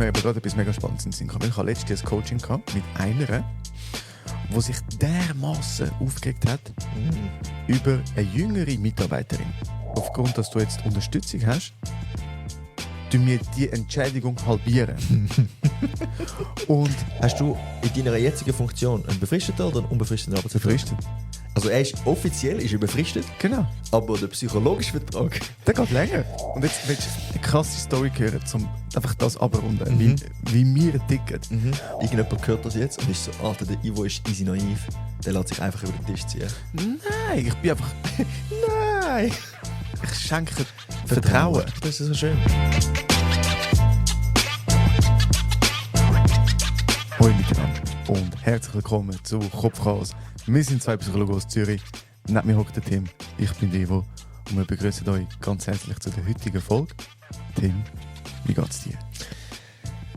mir aber gerade etwas mega Spannendes in den Sinn gekommen. Ich hatte letztes Jahr ein Coaching gehabt mit einer, die sich dermassen aufgeregt hat über eine jüngere Mitarbeiterin. Aufgrund, dass du jetzt Unterstützung hast, tun wir die Entschädigung halbieren. Und hast du in deiner jetzigen Funktion einen befristeten oder einen unbefristeten Arbeitsvertrag? befristet. Also offiziell ist er befristet, Genau. aber der psychologische Vertrag... Der geht länger. Und jetzt willst du eine krasse Story hören, um einfach das abrunden, wie wir ticken. Irgendjemand hört das jetzt und ist so, Alter, der Ivo ist easy naiv. Der lässt sich einfach über den Tisch ziehen. Nein, ich bin einfach... Nein! Ich schenke Vertrauen. Das ist so schön. Hallo miteinander und herzlich willkommen zu Kopfchaos. Wir sind zwei Psychologen aus Zürich. Neben mir hockt der Tim, ich bin Ivo und wir begrüßen euch ganz herzlich zu der heutigen Folge. Tim, wie geht's dir?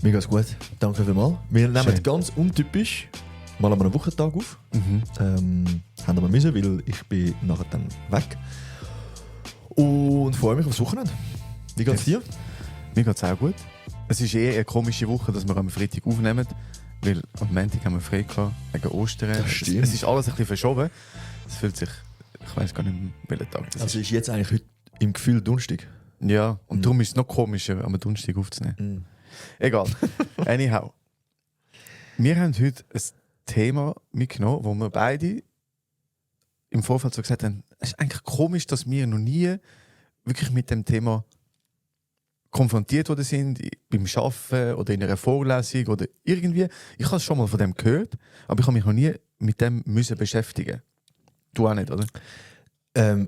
Mir geht's gut, danke vielmals. Wir nehmen Schön. ganz untypisch mal an einem Wochentag auf. Haben wir müssen, weil ich bin nachher dann weg. Und freue mich aufs Wochenende. Wie geht's dir? Mir geht's auch gut. Es ist eine komische Woche, dass wir am Freitag aufnehmen, weil am Montag haben wir frei gehabt, wegen Ostern. Das stimmt. Es ist alles ein bisschen verschoben. Es fühlt sich, ich weiß gar nicht mehr, welcher Tag das Also ist jetzt eigentlich heute im Gefühl Donnerstag. Ja, und darum ist es noch komischer, am Donnerstag aufzunehmen. Egal. Anyhow. Wir haben heute ein Thema mitgenommen, wo wir beide im Vorfeld so gesagt haben, es ist eigentlich komisch, dass wir noch nie wirklich mit dem Thema konfrontiert worden sind, beim Arbeiten oder in einer Vorlesung oder irgendwie. Ich habe schon mal von dem gehört, aber ich habe mich noch nie mit dem müssen beschäftigen. Du auch nicht, oder?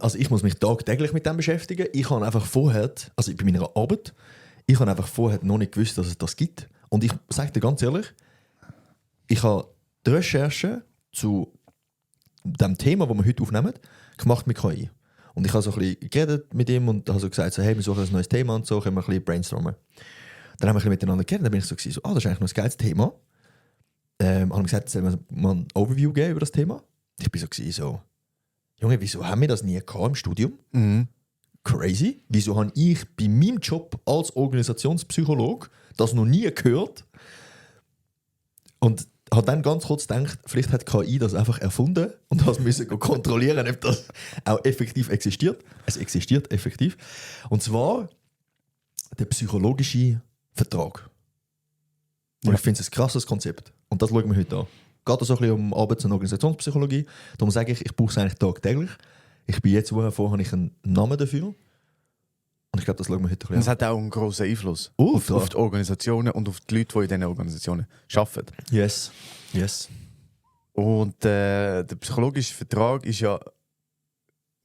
Also ich muss mich tagtäglich mit dem beschäftigen. Ich habe einfach vorher, also bei meiner Arbeit, ich habe einfach vorher noch nicht gewusst, dass es das gibt. Und ich sage dir ganz ehrlich, ich habe die Recherche zu dem Thema, das wir heute aufnehmen, gemacht mit KI. Und ich habe so ein bisschen geredet mit ihm und habe so gesagt, so, hey, wir suchen ein neues Thema und so, können wir ein bisschen brainstormen. Dann haben wir ein bisschen miteinander geredet, dann bin ich so, das ist eigentlich noch ein geiles Thema. Habe gesagt, sollen wir mal ein Overview geben über das Thema? Ich bin so, Junge, wieso haben wir das nie gehabt im Studium? Crazy. Wieso habe ich bei meinem Job als Organisationspsychologe das noch nie gehört? Und habe dann ganz kurz gedacht, vielleicht hat KI das einfach erfunden und das müssen kontrollieren, ob das auch effektiv existiert. Es existiert effektiv. Und zwar der psychologische Vertrag. Und ich finde es ein krasses Konzept. Und das schauen wir heute an. Geht es so ein bisschen um Arbeits- und Organisationspsychologie. Darum sage ich brauche es eigentlich tagtäglich. Ich bin jetzt, vorher habe ich einen Namen dafür. Und ich glaube, das schauen wir heute ein Und es bisschen hat auch einen grossen Einfluss Ultra. auf die Organisationen und auf die Leute, die in diesen Organisationen arbeiten. an. Yes. Und der psychologische Vertrag ist ja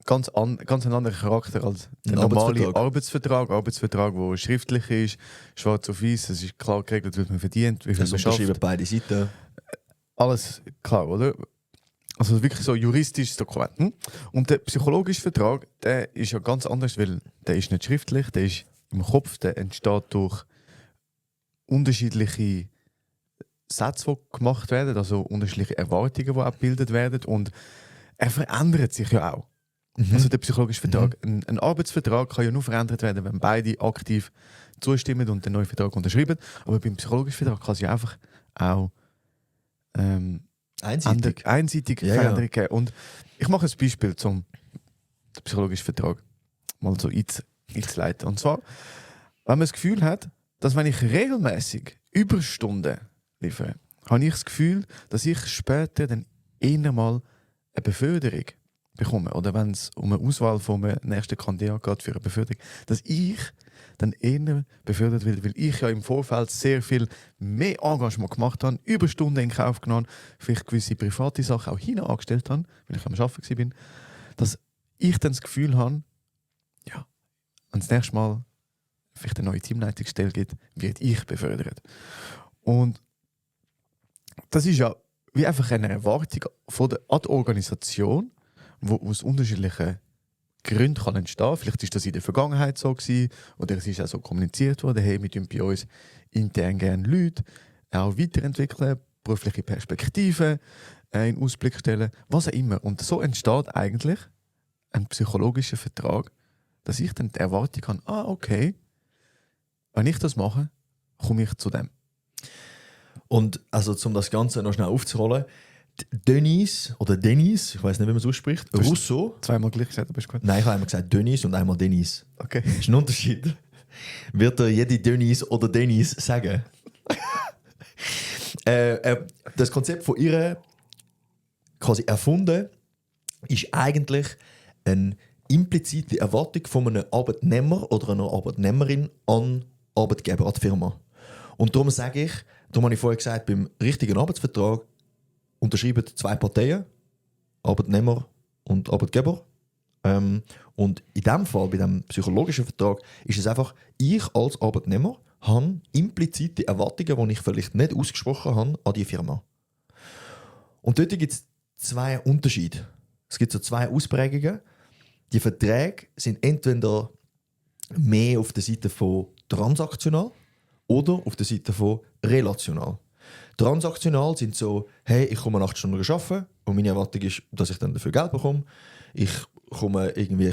ganz ein anderer Charakter als der Ein normale Arbeitsvertrag, der schriftlich ist, schwarz auf weiß, es ist klar geregelt, wie man verdient, wie viel Das man unterschreiben schafft. beide Seiten. Alles klar, oder? Also wirklich so juristisches Dokument. Und der psychologische Vertrag, der ist ja ganz anders, weil der ist nicht schriftlich, der ist im Kopf, der entsteht durch unterschiedliche Sätze, die gemacht werden, also unterschiedliche Erwartungen, die abgebildet werden. Und er verändert sich ja auch. Also der psychologische Vertrag. Ein Arbeitsvertrag kann ja nur verändert werden, wenn beide aktiv zustimmen und den neuen Vertrag unterschreiben. Aber beim psychologischen Vertrag kann es ja einfach auch einseitig Ja, Veränderungen geben. Und ich mache ein Beispiel zum psychologischen Vertrag mal so einzuleiten. Und zwar, wenn man das Gefühl hat, dass wenn ich regelmäßig Überstunden liefere, habe ich das Gefühl, dass ich später dann eher mal eine Beförderung bekomme. Oder wenn es um eine Auswahl vom nächsten Kandidat geht für eine Beförderung, dass ich dann eher befördert werde, weil ich ja im Vorfeld sehr viel mehr Engagement gemacht habe, Überstunden in Kauf genommen, vielleicht gewisse private Sachen auch hinten angestellt habe, weil ich am Arbeiten war, dass ich dann das Gefühl habe, ja, wenn es das nächste Mal vielleicht eine neue Teamleitungsstelle gibt, werde ich befördert. Und das ist ja wie einfach eine Erwartung von der an die Organisation, wo aus unterschiedlichen Gründen kann entstehen. Vielleicht ist das in der Vergangenheit so gewesen, oder es ist auch so kommuniziert worden, hey, wir tun bei uns intern gerne Leute auch weiterentwickeln, berufliche Perspektiven in Ausblick stellen, was auch immer. Und so entsteht eigentlich ein psychologischer Vertrag, dass ich dann die Erwartung habe, okay, wenn ich das mache, komme ich zu dem. Und also, um das Ganze noch schnell aufzurollen, Denise, ich weiß nicht, wie man es ausspricht, hast Rousseau. Zweimal gleich gesagt, aber ist gut. Nein, ich habe einmal gesagt Denise und einmal Denise. Okay. Das ist ein Unterschied. Wird dir jede Denise oder Denise sagen? Das Konzept von ihr quasi erfunden ist eigentlich eine implizite Erwartung von einem Arbeitnehmer oder einer Arbeitnehmerin an Arbeitgeber, an die Firma. Und darum sage ich, darum habe ich vorher gesagt, beim richtigen Arbeitsvertrag unterschreiben zwei Parteien, Arbeitnehmer und Arbeitgeber. Und in diesem Fall, bei diesem psychologischen Vertrag, ist es einfach, ich als Arbeitnehmer habe implizite Erwartungen, die ich vielleicht nicht ausgesprochen habe, an die Firma. Und dort gibt es zwei Unterschiede. Es gibt so zwei Ausprägungen. Die Verträge sind entweder mehr auf der Seite von transaktional oder auf der Seite von relational. Transaktional sind so, hey, ich komme 8 Stunden arbeiten und meine Erwartung ist, dass ich dann dafür Geld bekomme. Ich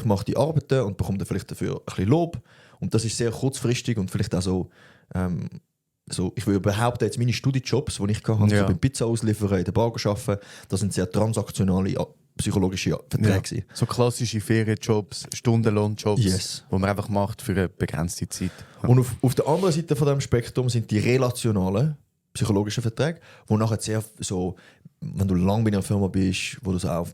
mache die Arbeiten und bekomme dann vielleicht dafür ein bisschen Lob. Und das ist sehr kurzfristig und vielleicht auch so, ich würde behaupten, jetzt meine Studiejobs, die ich hatte, so beim Pizza ausliefern, in der Bar arbeiten, das sind sehr transaktionale psychologische Verträge. Ja. So klassische Ferienjobs, Stundenlohnjobs, Yes. die man einfach macht für eine begrenzte Zeit. Ja. Und auf der anderen Seite von diesem Spektrum sind die relationalen psychologischen Verträge, wo nachher sehr so, wenn du lange bei einer Firma bist, wo du so auch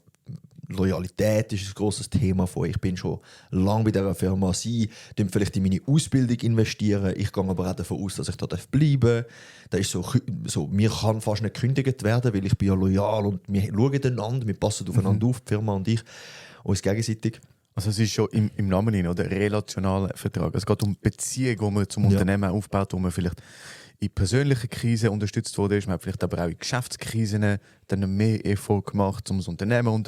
Loyalität ist ein grosses Thema von. Ich bin schon lange bei dieser Firma. Sie investieren vielleicht in meine Ausbildung investieren. Ich gehe aber auch davon aus, dass ich da bleiben darf. Da ist so, mir kann fast nicht gekündigt werden, weil ich bin ja loyal und wir schauen einander, wir passen aufeinander auf, die Firma und ich, uns gegenseitig. Also es ist schon im Namen hin, oder relationaler Vertrag. Es geht um Beziehungen, die man zum Unternehmen aufbaut, wo man vielleicht in persönlichen Krisen unterstützt wurde. Man hat vielleicht aber auch in Geschäftskrisen dann mehr Erfolg gemacht, um das Unternehmen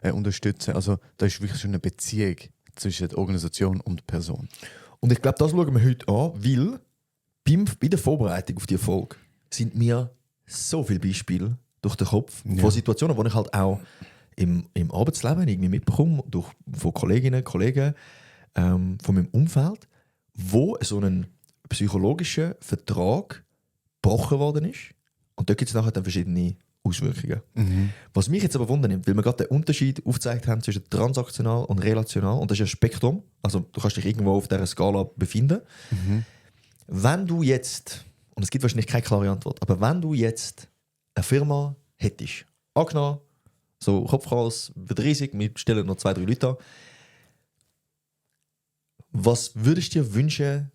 unterstützen. Also da ist wirklich schon eine Beziehung zwischen der Organisation und der Person. Und ich glaube, das schauen wir heute an, weil bei der Vorbereitung auf die Folge sind mir so viele Beispiele durch den Kopf von Situationen, die ich halt auch im Arbeitsleben irgendwie mitbekomme, von Kolleginnen und Kollegen, von meinem Umfeld, wo so ein psychologischer Vertrag gebrochen worden ist. Und da gibt es nachher dann verschiedene Auswirkungen. Mhm. Was mich jetzt aber wundernimmt, weil wir gerade den Unterschied aufgezeigt haben zwischen transaktional und relational, und das ist ein Spektrum, also du kannst dich irgendwo auf dieser Skala befinden. Mhm. Wenn du jetzt, und es gibt wahrscheinlich keine klare Antwort, aber wenn du jetzt eine Firma hättest, angenommen, so Kopfchaos wird riesig, wir stellen noch 2-3 Leute an, was würdest du dir wünschen,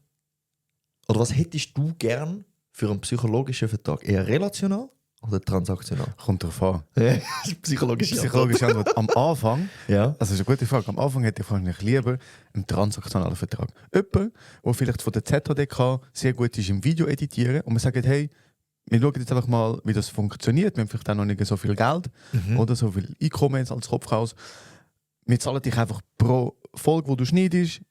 oder was hättest du gern für einen psychologischen Vertrag? Eher relational oder transaktional? Kommt darauf an. Psychologische Psychologische Antwort. Am Anfang, Ja. also das ist eine gute Frage, am Anfang hätte ich wahrscheinlich lieber einen transaktionalen Vertrag. Jemand, der vielleicht von der ZHDK sehr gut ist im Video editieren und man sagt, hey, wir schauen jetzt einfach mal, wie das funktioniert. Wir haben vielleicht auch noch nicht so viel Geld oder so viel Einkommen jetzt als Kopfhaus. Wir zahlen dich einfach pro Folge, die du schneidest.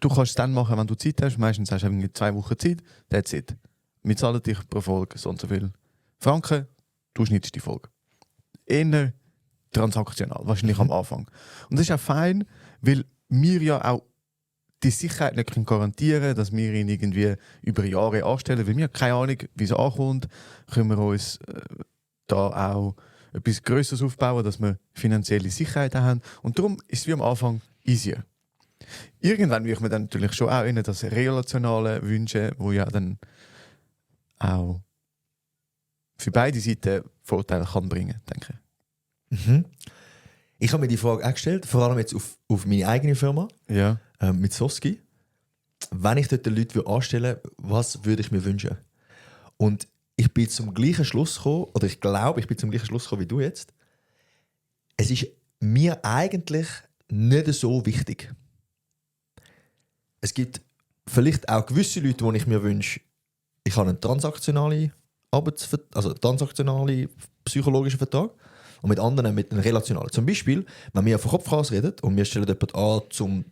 Du kannst es dann machen, wenn du Zeit hast. Meistens hast du 2 Wochen Zeit. That's it. Wir zahlen dich pro Folge so und so viel Franken. Du schneidest die Folge. Eher transaktional, wahrscheinlich am Anfang. Und das ist auch fein, weil wir ja auch die Sicherheit nicht garantieren können, dass wir ihn irgendwie über Jahre anstellen. Weil wir haben keine Ahnung, wie es ankommt, können wir uns da auch etwas Größeres aufbauen, dass wir finanzielle Sicherheit haben. Und darum ist es wie am Anfang easier. Irgendwann würde ich mir dann natürlich schon auch in das Relationale wünschen, wo ja dann auch für beide Seiten Vorteile kann bringen, denke ich. Mhm. Ich habe mir die Frage auch gestellt, vor allem jetzt auf meine eigene Firma, Ja. mit Soski. Wenn ich dort die Leute anstellen würde, was würde ich mir wünschen? Und ich bin zum gleichen Schluss gekommen, oder ich glaube, ich bin zum gleichen Schluss gekommen wie du jetzt. Es ist mir eigentlich nicht so wichtig. Es gibt vielleicht auch gewisse Leute, die ich mir wünsche, ich habe einen transaktionalen psychologischen Vertrag und mit anderen mit einem relationalen. Zum Beispiel, wenn wir von Kopfchaos reden und wir stellen jemanden an, zum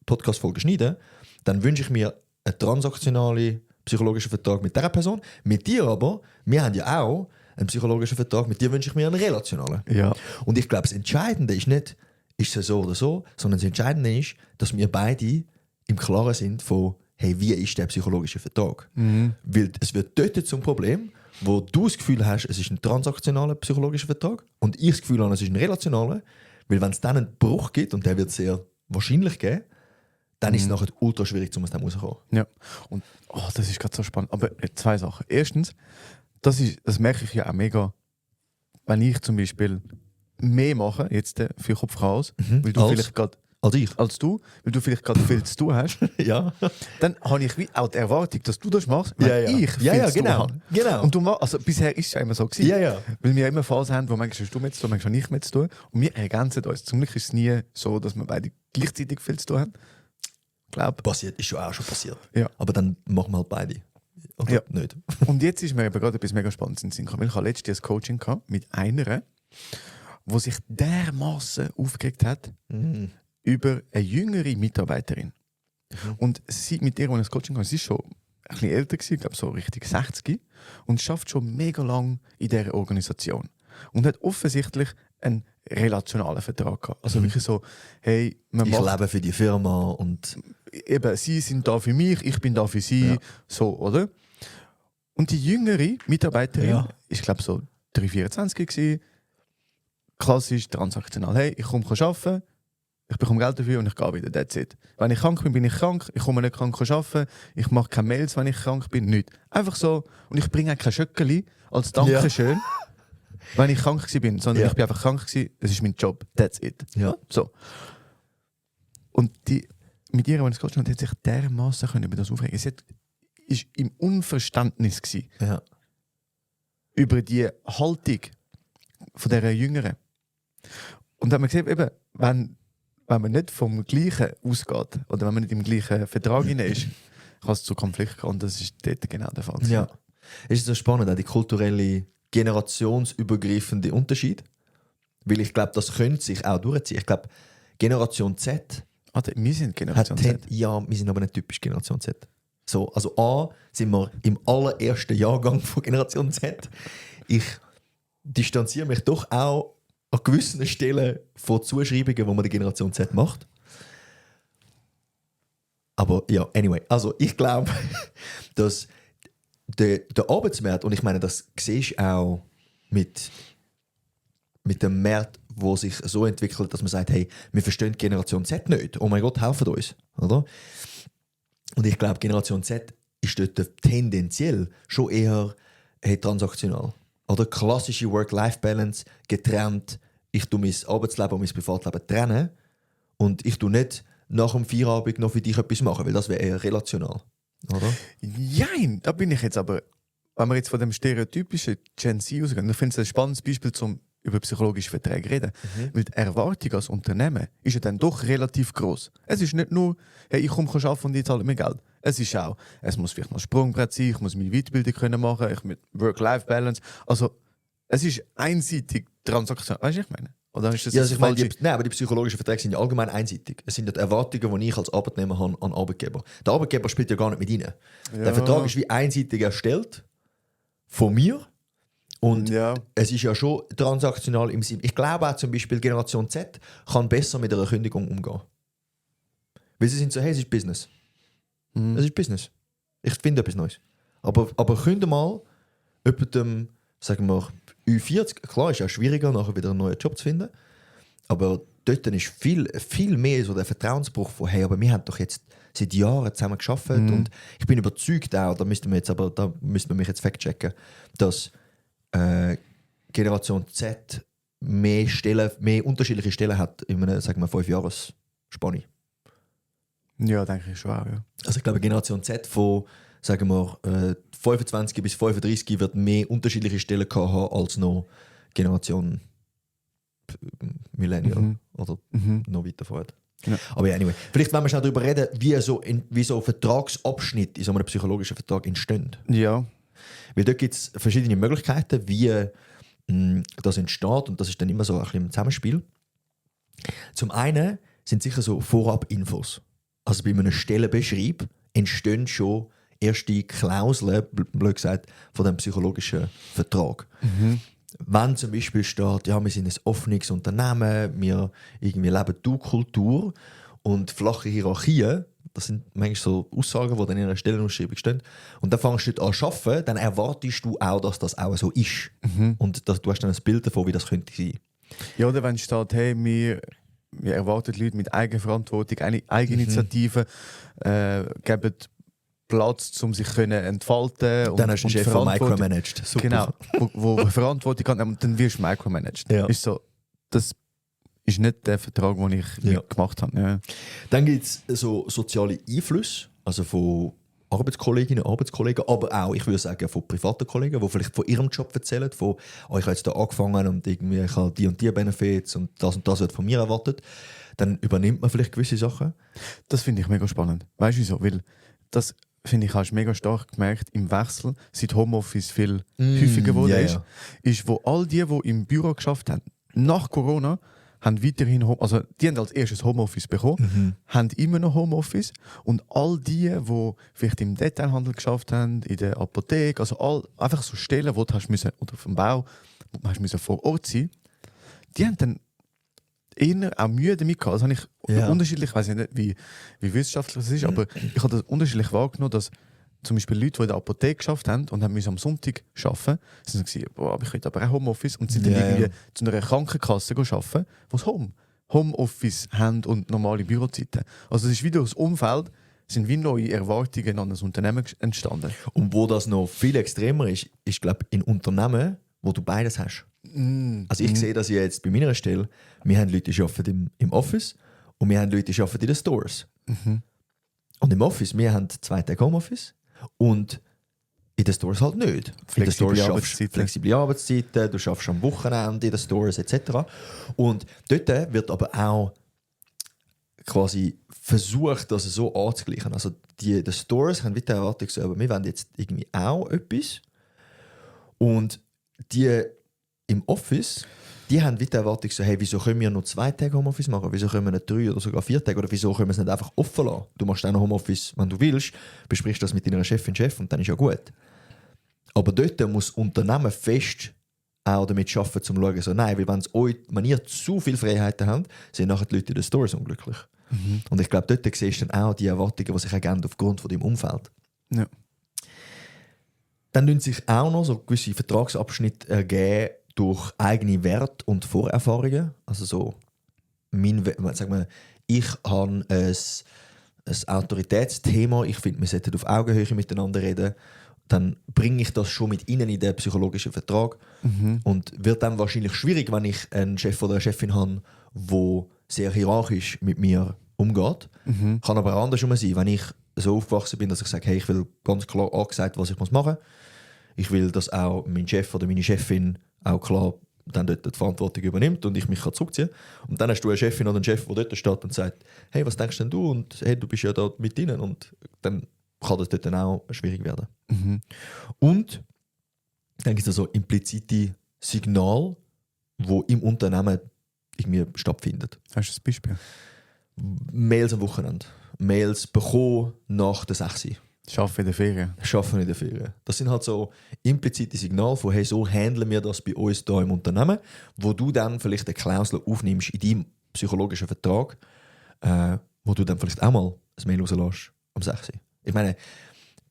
Podcast-Folge schneiden, dann wünsche ich mir einen transaktionalen psychologischen Vertrag mit dieser Person. Mit dir aber, wir haben ja auch einen psychologischen Vertrag, mit dir wünsche ich mir einen relationalen. Ja. Und ich glaube, das Entscheidende ist nicht, ist es so oder so, sondern das Entscheidende ist, dass wir beide im Klaren sind von, hey, wie ist der psychologische Vertrag? Weil es wird dort zum Problem, wo du das Gefühl hast, es ist ein transaktionaler psychologischer Vertrag und ich das Gefühl habe, es ist ein relationaler, weil wenn es dann einen Bruch gibt, und der wird sehr wahrscheinlich geben, dann ist es nachher ultra schwierig, um aus dem rauszukommen. Ja, und das ist gerade so spannend. Aber 2 Sachen. Erstens, das merke ich ja auch mega, wenn ich zum Beispiel mehr mache, jetzt für Kopfchaos, weil du vielleicht gerade als du, weil du vielleicht gerade viel zu tun hast, Ja. dann habe ich wie auch die Erwartung, dass du das machst, wenn ich viel Ja, zu tun genau. habe. Genau. Und also bisher ist es ja immer so gewesen. Ja. Weil wir immer Phasen haben, wo manchmal hast du mehr zu tun, manchmal habe ich mehr zu tun. Und wir ergänzen uns. Zum Glück ist es nie so, dass wir beide gleichzeitig viel zu tun haben. Glaub. Passiert, ist schon auch schon passiert. Ja. Aber dann machen wir halt beide. Oder Ja. nicht? Und jetzt ist mir aber gerade etwas mega Spannendes in den Sinn gekommen. Ich hatte letztes Jahr ein Coaching gehabt mit einer, die sich dermaßen aufgeregt hat über eine jüngere Mitarbeiterin. Und sie, mit ihr, als ich das Coaching hatte, sie ist schon ein bisschen älter gewesen, ich glaube so richtig 60, und schafft schon mega lang in dieser Organisation. Und hat offensichtlich einen relationalen Vertrag gehabt. Also wirklich so, hey, Ich lebe für die Firma und eben, sie sind da für mich, ich bin da für sie, so, oder? Und die jüngere Mitarbeiterin, ich glaube so 324 gewesen, klassisch transaktional. Hey, ich komme arbeiten, ich bekomme Geld dafür und ich gehe wieder, that's it. Wenn ich krank bin, bin ich krank, ich komme nicht krank arbeiten, ich mache keine Mails, wenn ich krank bin, nichts. Einfach so, und ich bringe auch kein Schöckeli als Dankeschön, wenn ich krank bin, sondern ich bin einfach krank gewesen, es ist mein Job, that's it. Ja. So. Und mit ihr, wenn ich es coachen hat sich dermaßen über das aufregen. Sie ist im Unverständnis gewesen, über die Haltung von dieser Jüngeren. Und dann haben wir gesehen, eben, wenn man nicht vom Gleichen ausgeht oder wenn man nicht im gleichen Vertrag hinein ist, kann es zu Konflikten kommen. Und das ist dort genau der Fall. ja. Es ist so spannend, auch die kulturelle, generationsübergreifende Unterschied. Weil ich glaube, das könnte sich auch durchziehen. Ich glaube, Generation Z Wir sind Generation Z. Ja, wir sind aber nicht typisch Generation Z. So, also A, sind wir im allerersten Jahrgang von Generation Z. Ich distanziere mich doch auch an gewissen Stellen von Zuschreibungen, die man der Generation Z macht. Aber ja, anyway. Also ich glaube, dass der Arbeitsmarkt, und ich meine, das siehst du auch mit dem Markt, wo sich so entwickelt, dass man sagt, hey, wir verstehen Generation Z nicht. Oh mein Gott, helfen uns. Oder? Und ich glaube, Generation Z ist dort tendenziell schon eher transaktional. Oder klassische Work-Life-Balance, getrennt. Ich tue mein Arbeitsleben und mein Privatleben trennen. Und ich tue nicht nach dem Feierabend noch für dich etwas machen, weil das wäre eher relational. Oder? Nein, da bin ich jetzt aber, wenn wir jetzt von dem stereotypischen Gen Z ausgehen, ich finde es ein spannendes Beispiel, um über psychologische Verträge reden. Weil die Erwartung als Unternehmen ist ja dann doch relativ groß. Es ist nicht nur, hey, ich komme arbeiten und die zahlen mir Geld. Es ist auch, es muss vielleicht noch ein Sprungbrett sein, ich muss meine Weiterbildung können machen, ich mit Work-Life-Balance. Also, es ist einseitig Transaktion. Weißt du, was ich meine? Oder ist das Ja, also ich meine, nein, aber die psychologischen Verträge sind ja allgemein einseitig. Es sind ja die Erwartungen, die ich als Arbeitnehmer habe an Arbeitgeber. Der Arbeitgeber spielt ja gar nicht mit rein. Ja. Der Vertrag ist wie einseitig erstellt von mir. Und Ja. es ist ja schon transaktional im Sinn. Ich glaube auch zum Beispiel, Generation Z kann besser mit einer Kündigung umgehen. Weil sie sind so, hey, es ist Business. Es ist Business. Ich finde etwas Neues. Aber könnt ihr mal jemandem, sagen wir, Ü40, klar, ist auch schwieriger, nachher wieder einen neuen Job zu finden. Aber dort ist viel mehr so der Vertrauensbruch von, hey, aber wir haben doch jetzt seit Jahren zusammen gearbeitet und ich bin überzeugt auch, da müssten wir mich jetzt fact-checken, dass Generation Z mehr unterschiedliche Stellen hat in einer, sagen wir, 5-Jahres-Spanne. Ja, denke ich schon auch, ja. Also ich glaube, Generation Z von, sagen wir, 25 bis 35 wird mehr unterschiedliche Stellen haben als noch Generation Millennial oder noch weiter vorher. Ja. Aber ja, anyway. Vielleicht wollen wir schnell darüber reden, wie so Vertragsabschnitt in so einem psychologischen Vertrag entstehen. Ja. Weil dort gibt es verschiedene Möglichkeiten, wie das entsteht, und das ist dann immer so ein bisschen im Zusammenspiel. Zum einen sind sicher so Vorab-Infos. Also bei einem Stellenbeschrieb entstehen schon erste Klauseln, blöd gesagt, von dem psychologischen Vertrag. Wenn zum Beispiel steht, ja, wir sind ein offenes Unternehmen, wir irgendwie leben Du-Kultur und flache Hierarchien, Das sind manchmal so Aussagen, die dann in einer Stellenausschreibung stehen. Und dann fängst du dort an zu arbeiten, dann erwartest du auch, dass das auch so ist. Und du hast dann ein Bild davon, wie das könnte sein. Ja, oder wenn steht, hey, wir erwarten Leute mit Eigenverantwortung, Eigeninitiative, geben Platz, um sich können entfalten. Dann hast du einen Chef, der micromanagt. Super. Genau, wo Verantwortung kann, und dann wirst du micromanaged. Ja. Ist so, das ist nicht der Vertrag, den ich gemacht habe. Ja. Dann gibt es so soziale Einflüsse, also von Arbeitskolleginnen und Arbeitskollegen, aber auch, ich würde sagen, von privaten Kollegen, die vielleicht von ihrem Job erzählen, von ich habe jetzt da angefangen und irgendwie ich habe die und die Benefits und das wird von mir erwartet. Dann übernimmt man vielleicht gewisse Sachen. Das finde ich mega spannend. Weißt du wieso? Weil das finde ich, hast du mega stark gemerkt im Wechsel, seit Homeoffice viel häufiger geworden ist, wo all die im Büro geschafft haben, nach Corona, haben weiterhin also die haben als erstes Homeoffice bekommen, haben immer noch Homeoffice, und all die vielleicht im Detailhandel geschafft haben, in der Apotheke, also einfach so Stellen, wo du hast müssen, oder auf dem Bau, wo du hast müssen vor Ort sein, die haben dann eher auch Mühe damit gehabt. Das habe ich unterschiedlich, ich weiß nicht, wie wissenschaftlich das ist, aber ich habe das unterschiedlich wahrgenommen, dass zum Beispiel Leute, die in der Apotheke geschafft haben und haben müssen am Sonntag arbeiten, sind so gesagt, boah, ich könnte aber auch Homeoffice, und sind dann irgendwie zu einer Krankenkasse arbeiten, wo es Homeoffice haben und normale Bürozeiten. Also es ist wieder das Umfeld, sind wie neue Erwartungen an das Unternehmen entstanden. Und wo das noch viel extremer ist, glaube ich, in Unternehmen, wo du beides hast. Also ich sehe das ja jetzt bei meiner Stelle. Wir haben Leute, die arbeiten im Office, und wir haben Leute, die arbeiten in den Stores. Und im Office, wir haben 2 Tage Homeoffice, und in den Stores halt nicht. In den Stores schaffst du flexible Arbeitszeiten, du schaffst am Wochenende in den Stores etc. Und dort wird aber auch quasi versucht, das so anzugleichen. Also die Stores haben wieder Erwartung, aber wir wollen jetzt irgendwie auch etwas. Und die im Office, die haben wieder Erwartung, so, hey, wieso können wir noch 2 Tage Homeoffice machen? Wieso können wir nicht 3 oder sogar 4 Tage? Oder wieso können wir es nicht einfach offen lassen? Du machst dann Homeoffice, wenn du willst, besprichst das mit deiner Chef und dann ist ja gut. Aber dort muss das Unternehmen fest auch damit arbeiten, um zu schauen, so, nein, weil wenn ihr zu viele Freiheiten habt, sind nachher die Leute in den Stores unglücklich. Und ich glaube, dort siehst du dann auch die Erwartungen, die sich ergeben aufgrund von deinem Umfeld. Ja. Dann können sich auch noch so gewisse Vertragsabschnitte ergeben durch eigene Werte und Vorerfahrungen. Also so, ich habe ein Autoritätsthema, ich finde, wir sollten auf Augenhöhe miteinander reden. Dann bringe ich das schon mit ihnen in den psychologischen Vertrag. Und wird dann wahrscheinlich schwierig, wenn ich einen Chef oder eine Chefin habe, der sehr hierarchisch mit mir umgeht. Kann aber auch andersrum sein, wenn ich so aufgewachsen bin, dass ich sage, hey, ich will ganz klar angesagt, was ich machen muss. Ich will, dass auch mein Chef oder meine Chefin auch klar dann dort die Verantwortung übernimmt und ich mich zurückziehen kann. Und dann hast du eine Chefin oder einen Chef, der dort steht und sagt, hey, was denkst denn du? Und hey, du bist ja da mit ihnen. Und dann kann das dort dann auch schwierig werden. Und dann gibt es so implizite Signale, die im Unternehmen irgendwie stattfinden. Hast du ein Beispiel? Mails am Wochenende. Mails bekommen nach der 6 Uhr. Arbeiten in der Ferien. Arbeiten in der Ferien. Das sind halt so implizite Signale von, hey, so handeln wir das bei uns hier im Unternehmen, wo du dann vielleicht eine Klausel aufnimmst in deinem psychologischen Vertrag, wo du dann vielleicht auch mal ein Mail rauslässt am 6 Uhr. Ich meine,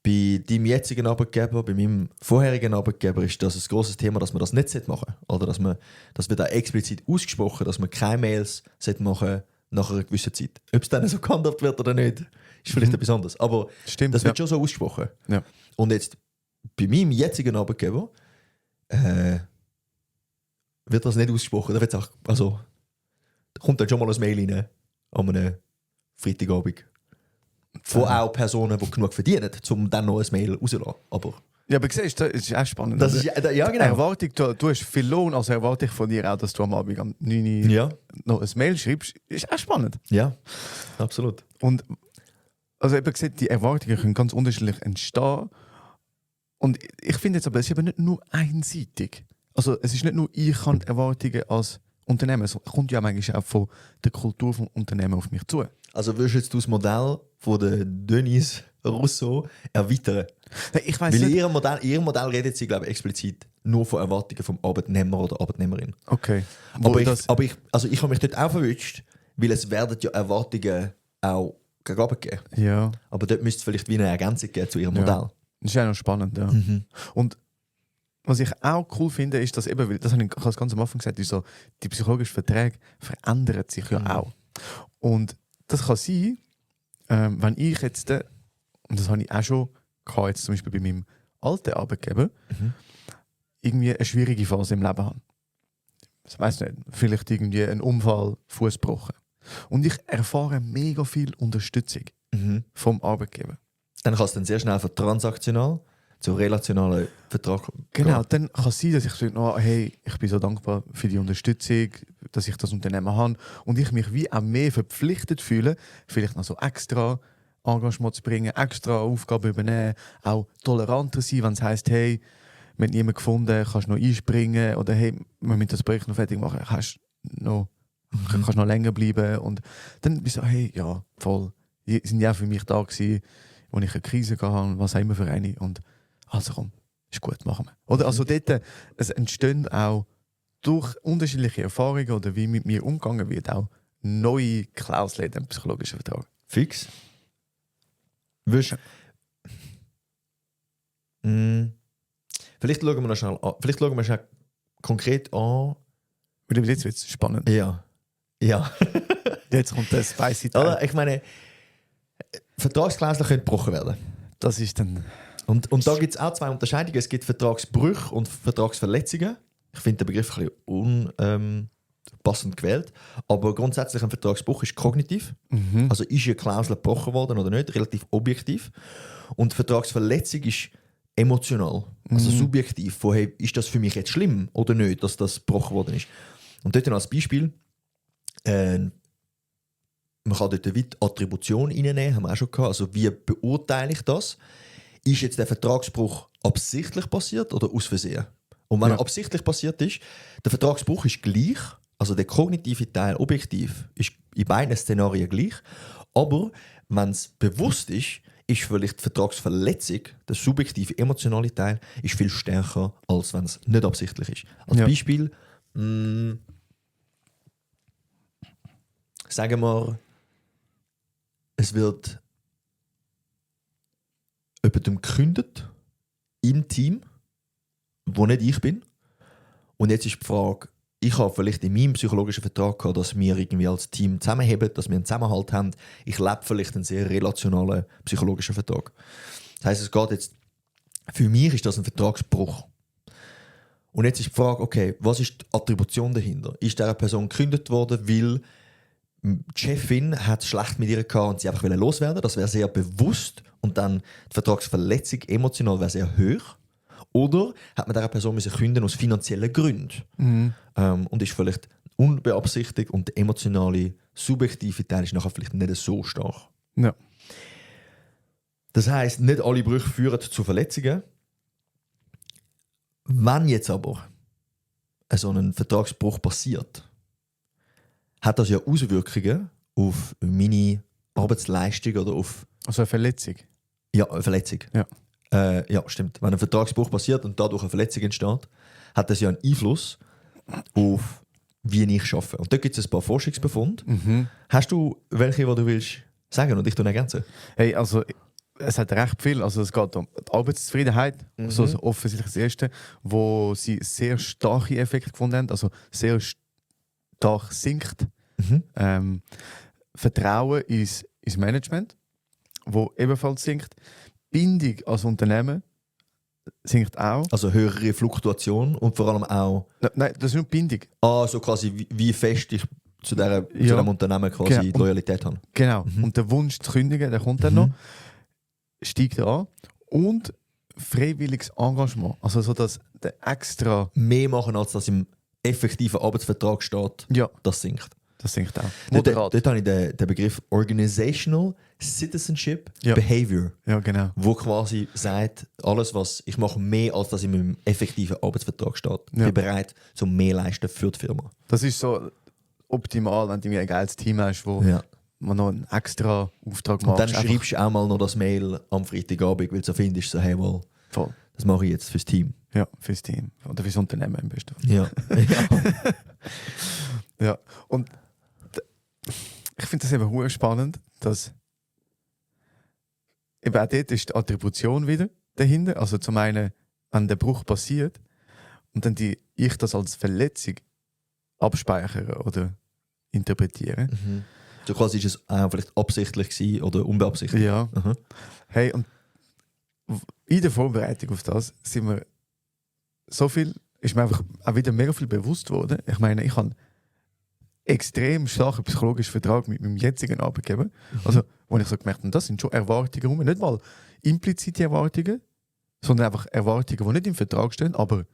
bei deinem jetzigen Arbeitgeber, bei meinem vorherigen Arbeitgeber ist das ein grosses Thema, dass man das nicht machen sollte. Oder das wird auch explizit ausgesprochen, dass man keine Mails machen nach einer gewissen Zeit. Ob es dann so gehandhabt wird oder nicht, ist vielleicht etwas anderes. Aber stimmt, das wird schon so ausgesprochen. Ja. Und jetzt, bei meinem jetzigen Arbeitgeber, wird das nicht ausgesprochen. Da wird's auch, also, da kommt dann schon mal ein Mail rein an einem Freitagabend. Von auch Personen, die genug verdienen, um dann noch ein Mail rauszulassen. Aber ja, aber siehst du, das ist auch spannend. das ist, ja, genau. Erwartung, du hast viel Lohn, also erwarte ich von dir auch, dass du am Abend um 9 Uhr noch ein Mail schreibst. Ist auch spannend. Ja, absolut. Und also eben gesagt, die Erwartungen können ganz unterschiedlich entstehen. Und ich finde jetzt aber, es ist eben nicht nur einseitig. Also es ist nicht nur, ich habe Erwartungen als Unternehmen, es kommt ja manchmal auch von der Kultur des Unternehmens auf mich zu. Also würdest du jetzt das Modell von der Denise Rousseau erweitern? Ich weiss Weil nicht. in ihrem Modell redet sie, glaube ich, explizit nur von Erwartungen vom Arbeitnehmer oder Arbeitnehmerin. Okay. Aber ich habe mich dort auch verwünscht, weil es werden ja Erwartungen auch gegen runter geben. Ja. Aber dort müsste es vielleicht wie eine Ergänzung geben zu ihrem Ja. Modell. Das ist ja noch spannend, ja. Und was ich auch cool finde, ist, dass eben, weil das habe ich ganz am Anfang gesagt, ist so, die psychologischen Verträge verändern sich ja auch. Und das kann sein, wenn ich jetzt, und das habe ich auch schon gehabt, jetzt zum Beispiel bei meinem alten Arbeitgeber, irgendwie eine schwierige Phase im Leben habe. Ich weiß nicht, vielleicht irgendwie ein Unfall, Fuß gebrochen. Und ich erfahre mega viel Unterstützung vom Arbeitgeber. Dann kann es dann sehr schnell von transaktional zu relationalen Vertrag Genau, gehen. dann kann es sein, dass ich sage, hey, ich bin so dankbar für die Unterstützung, dass ich das Unternehmen habe und ich mich wie auch mehr verpflichtet fühle, vielleicht noch so extra Engagement zu bringen, extra Aufgaben übernehmen, auch toleranter sein, wenn es heisst, hey, wir haben niemanden gefunden, kannst du noch einspringen oder hey, wir müssen das Projekt noch fertig machen, kannst noch länger bleiben und dann bist du so, hey, ja, voll, die sind ja auch für mich da gewesen, wo ich eine Krise hatte, was auch immer für eine und also komm, ist gut, machen wir. Oder also dort, es entstehen auch durch unterschiedliche Erfahrungen oder wie mit mir umgegangen wird, auch neue Klauseln im psychologischen Vertrag. Fix. Willst Vielleicht schauen wir noch schnell an. Vielleicht schauen wir schnell konkret an. Und jetzt wird es spannend. Ja. Ja. Jetzt kommt der spicy Teil. Oder? Ich meine, Vertragsklauseln können gebrochen werden. Das ist dann... Und da gibt es auch zwei Unterscheidungen. Es gibt Vertragsbrüche und Vertragsverletzungen. Ich finde den Begriff ein bisschen unpassend gewählt. Aber grundsätzlich ein Vertragsbruch ist kognitiv. Also ist eine Klausel gebrochen worden oder nicht, relativ objektiv. Und Vertragsverletzung ist emotional, also subjektiv. Von, hey, ist das für mich jetzt schlimm oder nicht, dass das gebrochen worden ist? Und dort als Beispiel, man kann dort wie die Attribution reinnehmen, haben wir auch schon gehabt. Also wie beurteile ich das? Ist jetzt der Vertragsbruch absichtlich passiert oder aus Versehen? Und wenn er absichtlich passiert ist, der Vertragsbruch ist gleich, also der kognitive Teil objektiv ist in beiden Szenarien gleich, aber wenn es bewusst ist vielleicht die Vertragsverletzung, der subjektive emotionale Teil, ist viel stärker, als wenn es nicht absichtlich ist. Als Beispiel, sagen wir, es wird jemandem gekündigt im Team, wo nicht ich bin. Und jetzt ist die Frage, ich habe vielleicht in meinem psychologischen Vertrag gehabt, dass wir irgendwie als Team zusammenheben, dass wir einen Zusammenhalt haben. Ich lebe vielleicht einen sehr relationalen psychologischen Vertrag. Das heisst, es geht jetzt, für mich ist das ein Vertragsbruch. Und jetzt ist die Frage, okay, was ist die Attribution dahinter? Ist dieser Person gekündigt worden, weil die Chefin hat es schlecht mit ihr gehabt und sie einfach loswerden? Das wäre sehr bewusst und dann die Vertragsverletzung emotional wäre sehr hoch. Oder hat man dieser Person müssen kündigen aus finanziellen Gründen? Und ist vielleicht unbeabsichtigt und der emotionale, subjektive Teil ist nachher vielleicht nicht so stark. Ja. Das heisst, nicht alle Brüche führen zu Verletzungen. Wenn jetzt aber so ein Vertragsbruch passiert, hat das ja Auswirkungen auf meine Arbeitsleistung oder auf... Also eine Verletzung? Ja, eine Verletzung. Ja. Ja, stimmt. Wenn ein Vertragsbruch passiert und dadurch eine Verletzung entsteht, hat das ja einen Einfluss auf, wie ich arbeite. Und da gibt es ein paar Forschungsbefunde. Hast du welche, die du willst sagen und ich ergänzen? Hey, also es hat recht viel. Also es geht um die Arbeitszufriedenheit, also das offensichtlich das Erste, wo sie sehr starke Effekte gefunden haben, also sehr stark sinkt. Vertrauen ins Management, wo ebenfalls sinkt. Bindung als Unternehmen sinkt auch. Also höhere Fluktuation und vor allem auch... Nein, das ist nur Bindung. So quasi wie fest ich zu diesem Unternehmen quasi die Loyalität habe. Genau. Und der Wunsch zu kündigen, der kommt dann noch, steigt an. Und freiwilliges Engagement. Also so, dass der extra... Mehr machen, als das im effektiven Arbeitsvertrag steht, das sinkt. Das sinkt auch. Dort habe ich den Begriff Organizational Citizenship Behavior. Ja, genau. Wo quasi sagt, alles, was ich mache, mehr als das in meinem effektiven Arbeitsvertrag steht. Ich bin bereit, zum mehr leisten für die Firma. Das ist so optimal, wenn du ein geiles Team hast, wo man noch einen extra Auftrag macht. Und dann schreibst du auch mal noch das Mail am Freitagabend, weil du so findest, so, hey, well, voll. Das mache ich jetzt fürs Team. Ja, fürs Team. Oder fürs Unternehmen im besten Fall. Ja. Ja. Und ich finde das eben sehr spannend, dass eben auch dort ist die Attribution wieder dahinter. Also zum einen, wenn der Bruch passiert und dann ich das als Verletzung abspeichere oder interpretiere. So quasi ist es vielleicht absichtlich gewesen oder unbeabsichtigt. Ja. Aha. Hey, und in der Vorbereitung auf das sind wir ist mir einfach auch wieder mega viel bewusst geworden. Ich meine, ich habe extrem starken psychologischen Vertrag mit meinem jetzigen Arbeitgeber. Also, wo ich so gemerkt habe, das sind schon Erwartungen rum. Nicht mal implizite Erwartungen, sondern einfach Erwartungen, die nicht im Vertrag stehen, aber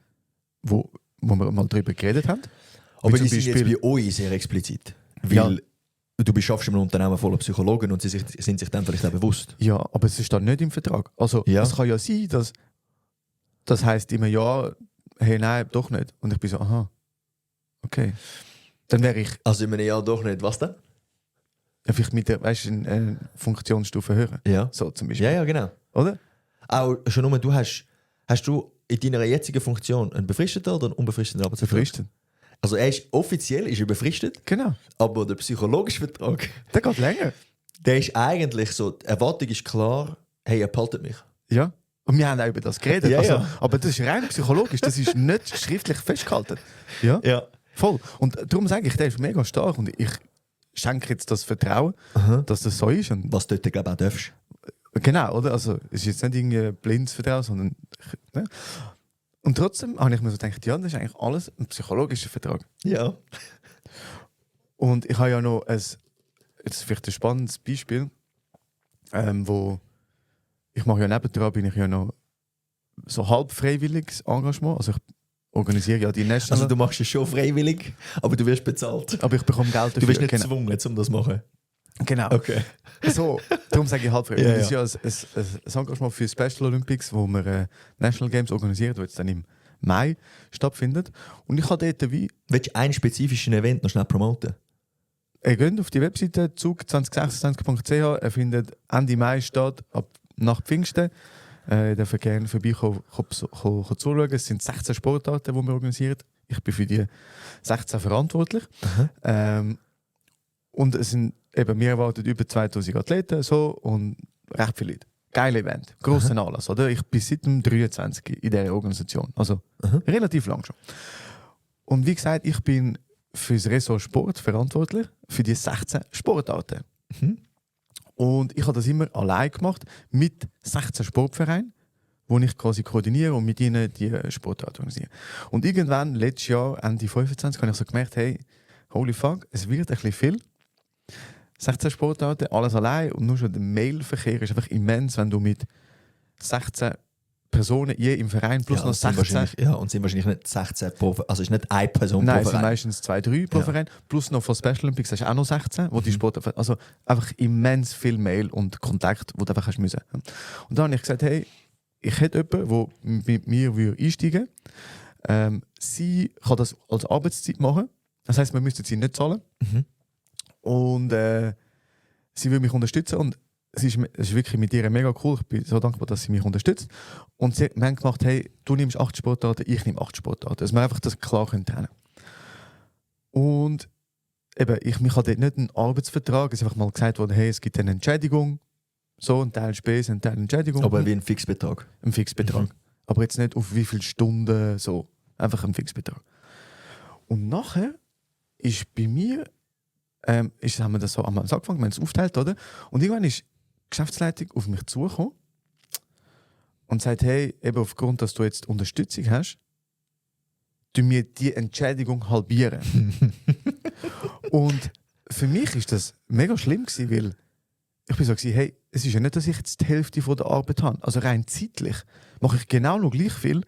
wo wir mal darüber geredet haben. Aber Wie die zum sind jetzt bei euch sehr explizit. Weil Ja. du schaffst im Unternehmen voller Psychologen und sie sind sich dann vielleicht auch bewusst. Ja, aber es ist dann nicht im Vertrag. Also, Ja. es kann ja sein, dass das heisst immer, ja, hey, nein, doch nicht. Und ich bin so, aha, okay. Dann wäre ich Also in einem Jahr doch nicht. Was denn? vielleicht mit der, weißt du, eine Funktionsstufe höher. Ja. So zum Beispiel. Ja, ja, genau. Oder? Auch schon nur, hast du in deiner jetzigen Funktion einen befristeten oder einen unbefristeten Arbeitsvertrag? Befristet. Also offiziell ist er befristet, Genau. aber der psychologische Vertrag, Der geht länger. der ist eigentlich so, die Erwartung ist klar, hey, er behaltet mich. Ja. Und wir haben auch über das geredet. Ja, also, ja. Aber das ist rein psychologisch, das ist nicht schriftlich festgehalten. Ja, Ja. voll. Und darum sage ich, der ist mega stark und ich schenke jetzt das Vertrauen, dass das so ist. Und Was du dort, glaube ich, auch darfst. genau, oder? Also, es ist jetzt nicht irgendwie blindes Vertrauen, sondern. Ne? Und trotzdem habe ich mir so gedacht, ja, das ist eigentlich alles ein psychologischer Vertrag. Ja. Und ich habe ja noch jetzt vielleicht ein spannendes Beispiel, wo ich mache ja nebendran, bin ich ja noch so halb freiwilliges Engagement. Also ich organisiere ja die National. Also du machst es schon freiwillig, aber du wirst bezahlt. aber ich bekomme Geld dafür. Du bist nicht genau. gezwungen, um das zu machen. Genau. Okay. So, darum sage ich halb freiwillig. Ja, Das ist ja ein Engagement für Special Olympics, wo wir National Games organisieren, die jetzt dann im Mai stattfindet. Und ich habe dort wie Willst du einen spezifischen Event noch schnell promoten? Ihr geht auf die Webseite zug2026.ch. Er findet Ende Mai statt, nach Pfingsten. Ihr dürft gerne vorbeikommen, zuschauen. Es sind 16 Sportarten, die wir organisieren. Ich bin für die 16 verantwortlich. Und es sind eben, wir erwarten über 2000 Athleten so, und recht viele Leute. Geiles Event, grosser Anlass. Oder? Ich bin seit dem 23 in dieser Organisation. Also relativ lang schon. Und wie gesagt, ich bin für das Ressort Sport verantwortlich, für die 16 Sportarten. Und ich habe das immer allein gemacht, mit 16 Sportvereinen, wo ich quasi koordiniere und mit ihnen die Sportarten organisiere. Und irgendwann, letztes Jahr, Ende 25, habe ich so gemerkt, hey, holy fuck, es wird ein bisschen viel. 16 Sportarten, alles allein, und nur schon der Mailverkehr ist einfach immens, wenn du mit 16 Personen je im Verein plus noch 16. Und sind wahrscheinlich nicht 16 also ist nicht eine Person Nein, pro es sind Verein. meistens 2, 3 pro Ja. Verein. Plus noch von Special Olympics hast du auch noch 16, wo die Sport. Also einfach immens viel Mail und Kontakt, wo du einfach hast müssen. Und dann habe ich gesagt, hey, ich hätte jemanden, der mit mir einsteigen würde. Sie kann das als Arbeitszeit machen. Das heisst, wir müssten sie nicht zahlen. Und sie will mich unterstützen. Und es ist wirklich mit ihr mega cool. Ich bin so dankbar, dass sie mich unterstützt. Und wir haben gemacht, hey, du nimmst 8 Sportarten, ich nehme 8 Sportarten. Dass wir einfach das klar trennen können. Und eben, mich hat dort nicht einen Arbeitsvertrag. Es ist einfach mal gesagt worden, hey, es gibt eine Entschädigung. So, ein Teil Spesen, ein Teil Entschädigung. Aber wie ein Fixbetrag. Ein Fixbetrag. Aber jetzt nicht auf wie viele Stunden, so. Einfach ein Fixbetrag. Und nachher ist bei mir, haben wir das so angefangen, wir haben es aufgeteilt, oder? Und irgendwann ist die Geschäftsleitung auf mich zugekommen und sagt, hey, eben aufgrund, dass du jetzt Unterstützung hast, tun wir die Entschädigung halbieren. Und für mich ist das mega schlimm gewesen, weil ich bin so gewesen, hey, es ist ja nicht, dass ich jetzt die Hälfte von der Arbeit habe. Also rein zeitlich mache ich genau noch gleich viel.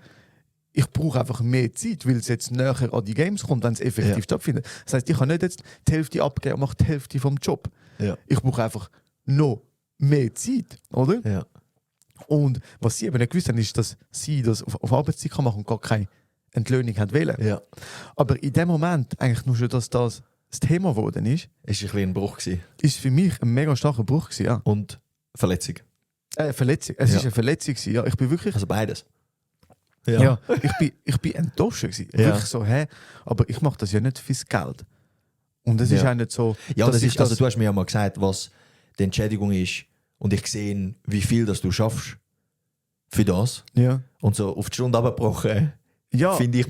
Ich brauche einfach mehr Zeit, weil es jetzt näher an die Games kommt, wenn es effektiv stattfindet. Das heisst, ich kann nicht jetzt die Hälfte abgeben und mache die Hälfte vom Job. Ja. Ich brauche einfach noch mehr Zeit, oder? Ja. Und was sie aber nicht gewusst haben, ist, dass sie das auf Arbeitszeit kann machen und gar keine Entlöhnung hat wollen. Ja. Aber in dem Moment, eigentlich nur schon, dass das Thema geworden ist, Ist ein bisschen ein Bruch gewesen. ist für mich ein mega starker Bruch gewesen, ja. Und Verletzung. Verletzung. Es Ja. ist eine Verletzung gewesen, ja. Ich bin wirklich... Also beides. Ja, ich bin enttäuscht gewesen. Ja. Wirklich so, hä? Aber ich mache das ja nicht fürs Geld. Und es ist Ja. auch nicht so... Ja, dass das ich ist, also du hast mir ja mal gesagt, was die Entschädigung ist und ich sehe, wie viel das du schaffst für das Ja. und so auf die Stunde abgebrochen, Ja. finde ich,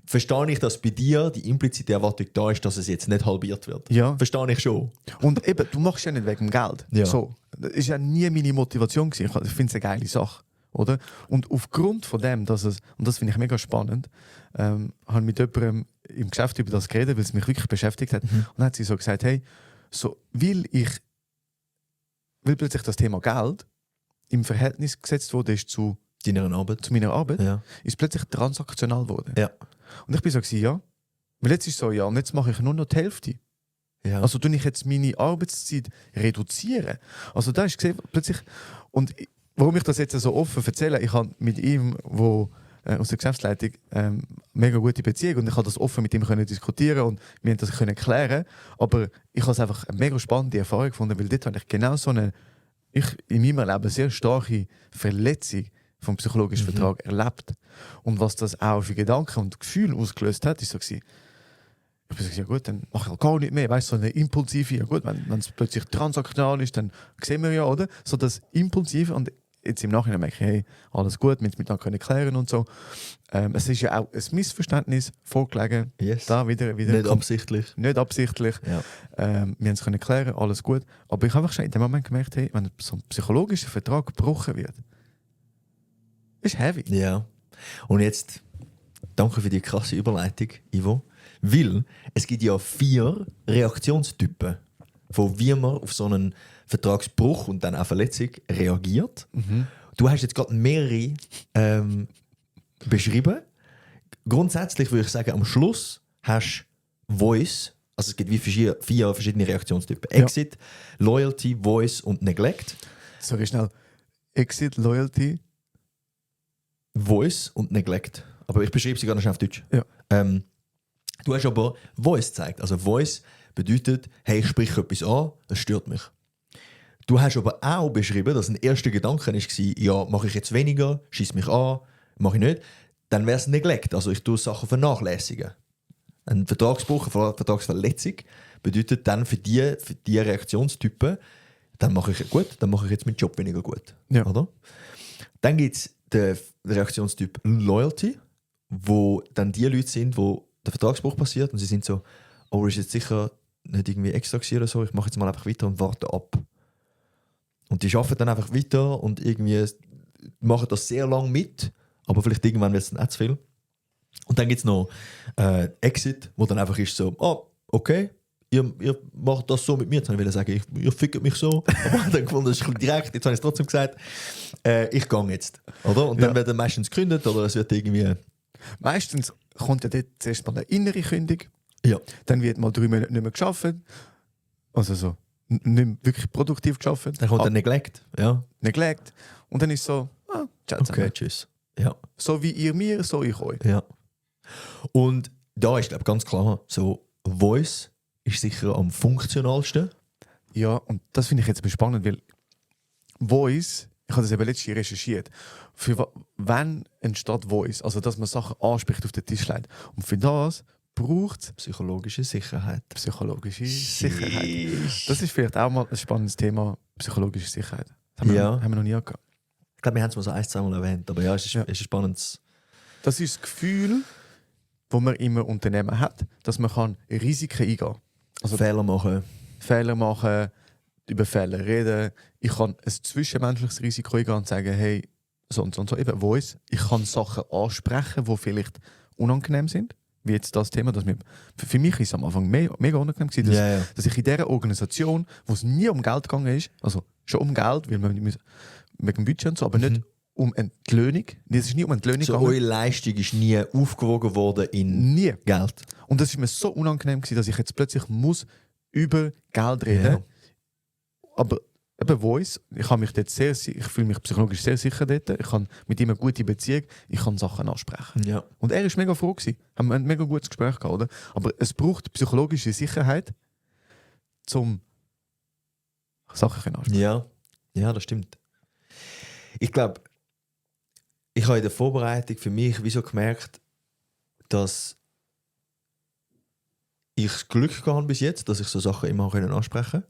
verstehe ich, dass bei dir die implizite Erwartung da ist, dass es jetzt nicht halbiert wird. Ja. Verstehe ich schon. Und eben, du machst ja nicht wegen dem Geld. Ja. So. Das ist ja nie meine Motivation gewesen. Ich finde es eine geile Sache. Oder? Und aufgrund von dem, dass es, und das finde ich mega spannend, habe ich mit jemandem im Geschäft über das geredet, weil es mich wirklich beschäftigt hat. Und dann hat sie so gesagt, hey, so, weil plötzlich das Thema Geld im Verhältnis gesetzt wurde ist zu Deiner Arbeit. meiner Arbeit, Ja. ist plötzlich transaktional geworden. Ja. Und ich bin so gewesen, ja. Weil jetzt ist es so, ja, und jetzt mache ich nur noch die Hälfte. Ja. Also tue ich jetzt meine Arbeitszeit reduzieren. Also da ist gesehen, plötzlich, und warum ich das jetzt so offen erzähle, ich habe mit ihm, wo aus der Geschäftsleitung, mega gute Beziehung und ich konnte das offen mit ihm können diskutieren und wir haben das können klären. Aber ich habe es einfach eine mega spannende Erfahrung gefunden, weil dort habe ich genau so eine, in meinem Leben sehr starke Verletzung vom psychologischen Vertrag erlebt. Und was das auch für Gedanken und Gefühle ausgelöst hat, ist so gewesen, ich bin so, ja gut, dann mache ich halt gar nicht mehr. Weißt du, so eine impulsive, ja gut, wenn es plötzlich transaktional ist, dann sehen wir ja, oder? So das Impulsive und jetzt im Nachhinein merke ich, hey, alles gut, wir miteinander können klären und so. Es ist ja auch ein Missverständnis vorgelegen. Yes. Da wieder Nicht absichtlich. nicht absichtlich. Ja. Wir haben es können klären, alles gut. Aber ich habe einfach schon in dem Moment gemerkt, hey, wenn so ein psychologischer Vertrag gebrochen wird, ist heavy. Ja. Und jetzt, danke für die krasse Überleitung, Ivo. Weil es gibt ja 4 Reaktionstypen, von wie man auf so einen Vertragsbruch und dann auch Verletzung reagiert. Du hast jetzt gerade mehrere beschrieben. Grundsätzlich würde ich sagen, am Schluss hast du Voice, also es gibt wie 4 verschiedene Reaktionstypen. Ja. Exit, Loyalty, Voice und Neglect. Sorry, schnell. Exit, Loyalty. Voice und Neglect. Aber ich beschreibe sie gar nicht auf Deutsch. Ja. Du hast aber Voice gezeigt. Also Voice bedeutet, hey, ich spreche etwas an, es stört mich. Du hast aber auch beschrieben, dass ein erster Gedanke war, ja, mache ich jetzt weniger, schieß mich an, mache ich nicht. Dann wäre es Neglect, also ich tue Sachen vernachlässigen. Ein Vertragsbruch, eine Vertragsverletzung bedeutet dann für die Reaktionstypen, dann mache ich jetzt meinen Job weniger gut. Ja. Oder? Dann gibt es den Reaktionstyp Loyalty, wo dann die Leute sind, wo der Vertragsbruch passiert und sie sind so, oh, ist jetzt sicher nicht irgendwie extra gewesen oder so, ich mache jetzt mal einfach weiter und warte ab. Und die arbeiten dann einfach weiter und irgendwie machen das sehr lang mit, aber vielleicht irgendwann wird es dann auch zu viel. Und dann gibt es noch Exit, wo dann einfach ist so, oh, okay, ihr macht das so mit mir. Jetzt wollte ich sagen, ihr fickt mich so. Aber dann gefunden, das ist ein bisschen direkt, jetzt habe ich es trotzdem gesagt. Ich gehe jetzt. Oder? Und dann Ja. werden meistens gekündigt oder es wird irgendwie... Meistens kommt ja dort zuerst mal eine innere Kündigung. Ja. Dann wird mal 3 Monate nicht mehr gearbeitet. Also so, nicht mehr wirklich produktiv gearbeitet. Dann kommt der Neglect. Ja. Neglect. Und dann ist so, ciao zusammen. Okay, tschüss. Ja. So wie ihr mir, so ich euch. Ja. Und da ist, glaube ich, ganz klar, so Voice ist sicher am funktionalsten. Ja, und das finde ich jetzt spannend, weil Voice, ich habe das eben letztens recherchiert, für wann entsteht Voice? Also, dass man Sachen anspricht, auf den Tisch legt. Und für das braucht es Psychologische Sicherheit. psychologische Sicherheit. Das ist vielleicht auch mal ein spannendes Thema, psychologische Sicherheit. Das haben wir noch nie gehabt. Ich glaube, wir haben es mal so 1-2 Mal erwähnt, aber ja, es ist ein spannendes... Das ist das Gefühl, das man im Unternehmen hat, dass man kann Risiken eingehen kann. Also Fehler machen. Fehler machen, über Fehler reden. Ich kann ein zwischenmenschliches Risiko eingehen und sagen, hey, so und so und so. Eben Voice. Ich kann Sachen ansprechen, die vielleicht unangenehm sind. Wie jetzt das Thema, das für mich ist es am Anfang mega unangenehm gewesen, dass, dass ich in dieser Organisation, wo es nie um Geld gegangen ist, also schon um Geld, weil man wegen dem Budget und so, aber nicht um Entlöhnung. Es ist nie um Entlöhnung So, gegangen. eure Leistung ist nie aufgewogen worden in Nie. Geld. Und das ist mir so unangenehm gewesen, dass ich jetzt plötzlich muss über Geld reden. Ja. Aber eben Voice, ich fühle mich psychologisch sehr sicher dort. Ich habe mit ihm eine gute Beziehung. Ich kann Sachen ansprechen. Ja. Und er ist mega froh gewesen. Haben ein mega gutes Gespräch gehabt, oder? Aber es braucht psychologische Sicherheit, um Sachen ansprechen. Ja, das stimmt. Ich glaube, ich habe in der Vorbereitung für mich wieso gemerkt, dass ich das Glück gehabt bis jetzt, dass ich so Sachen immer ansprechen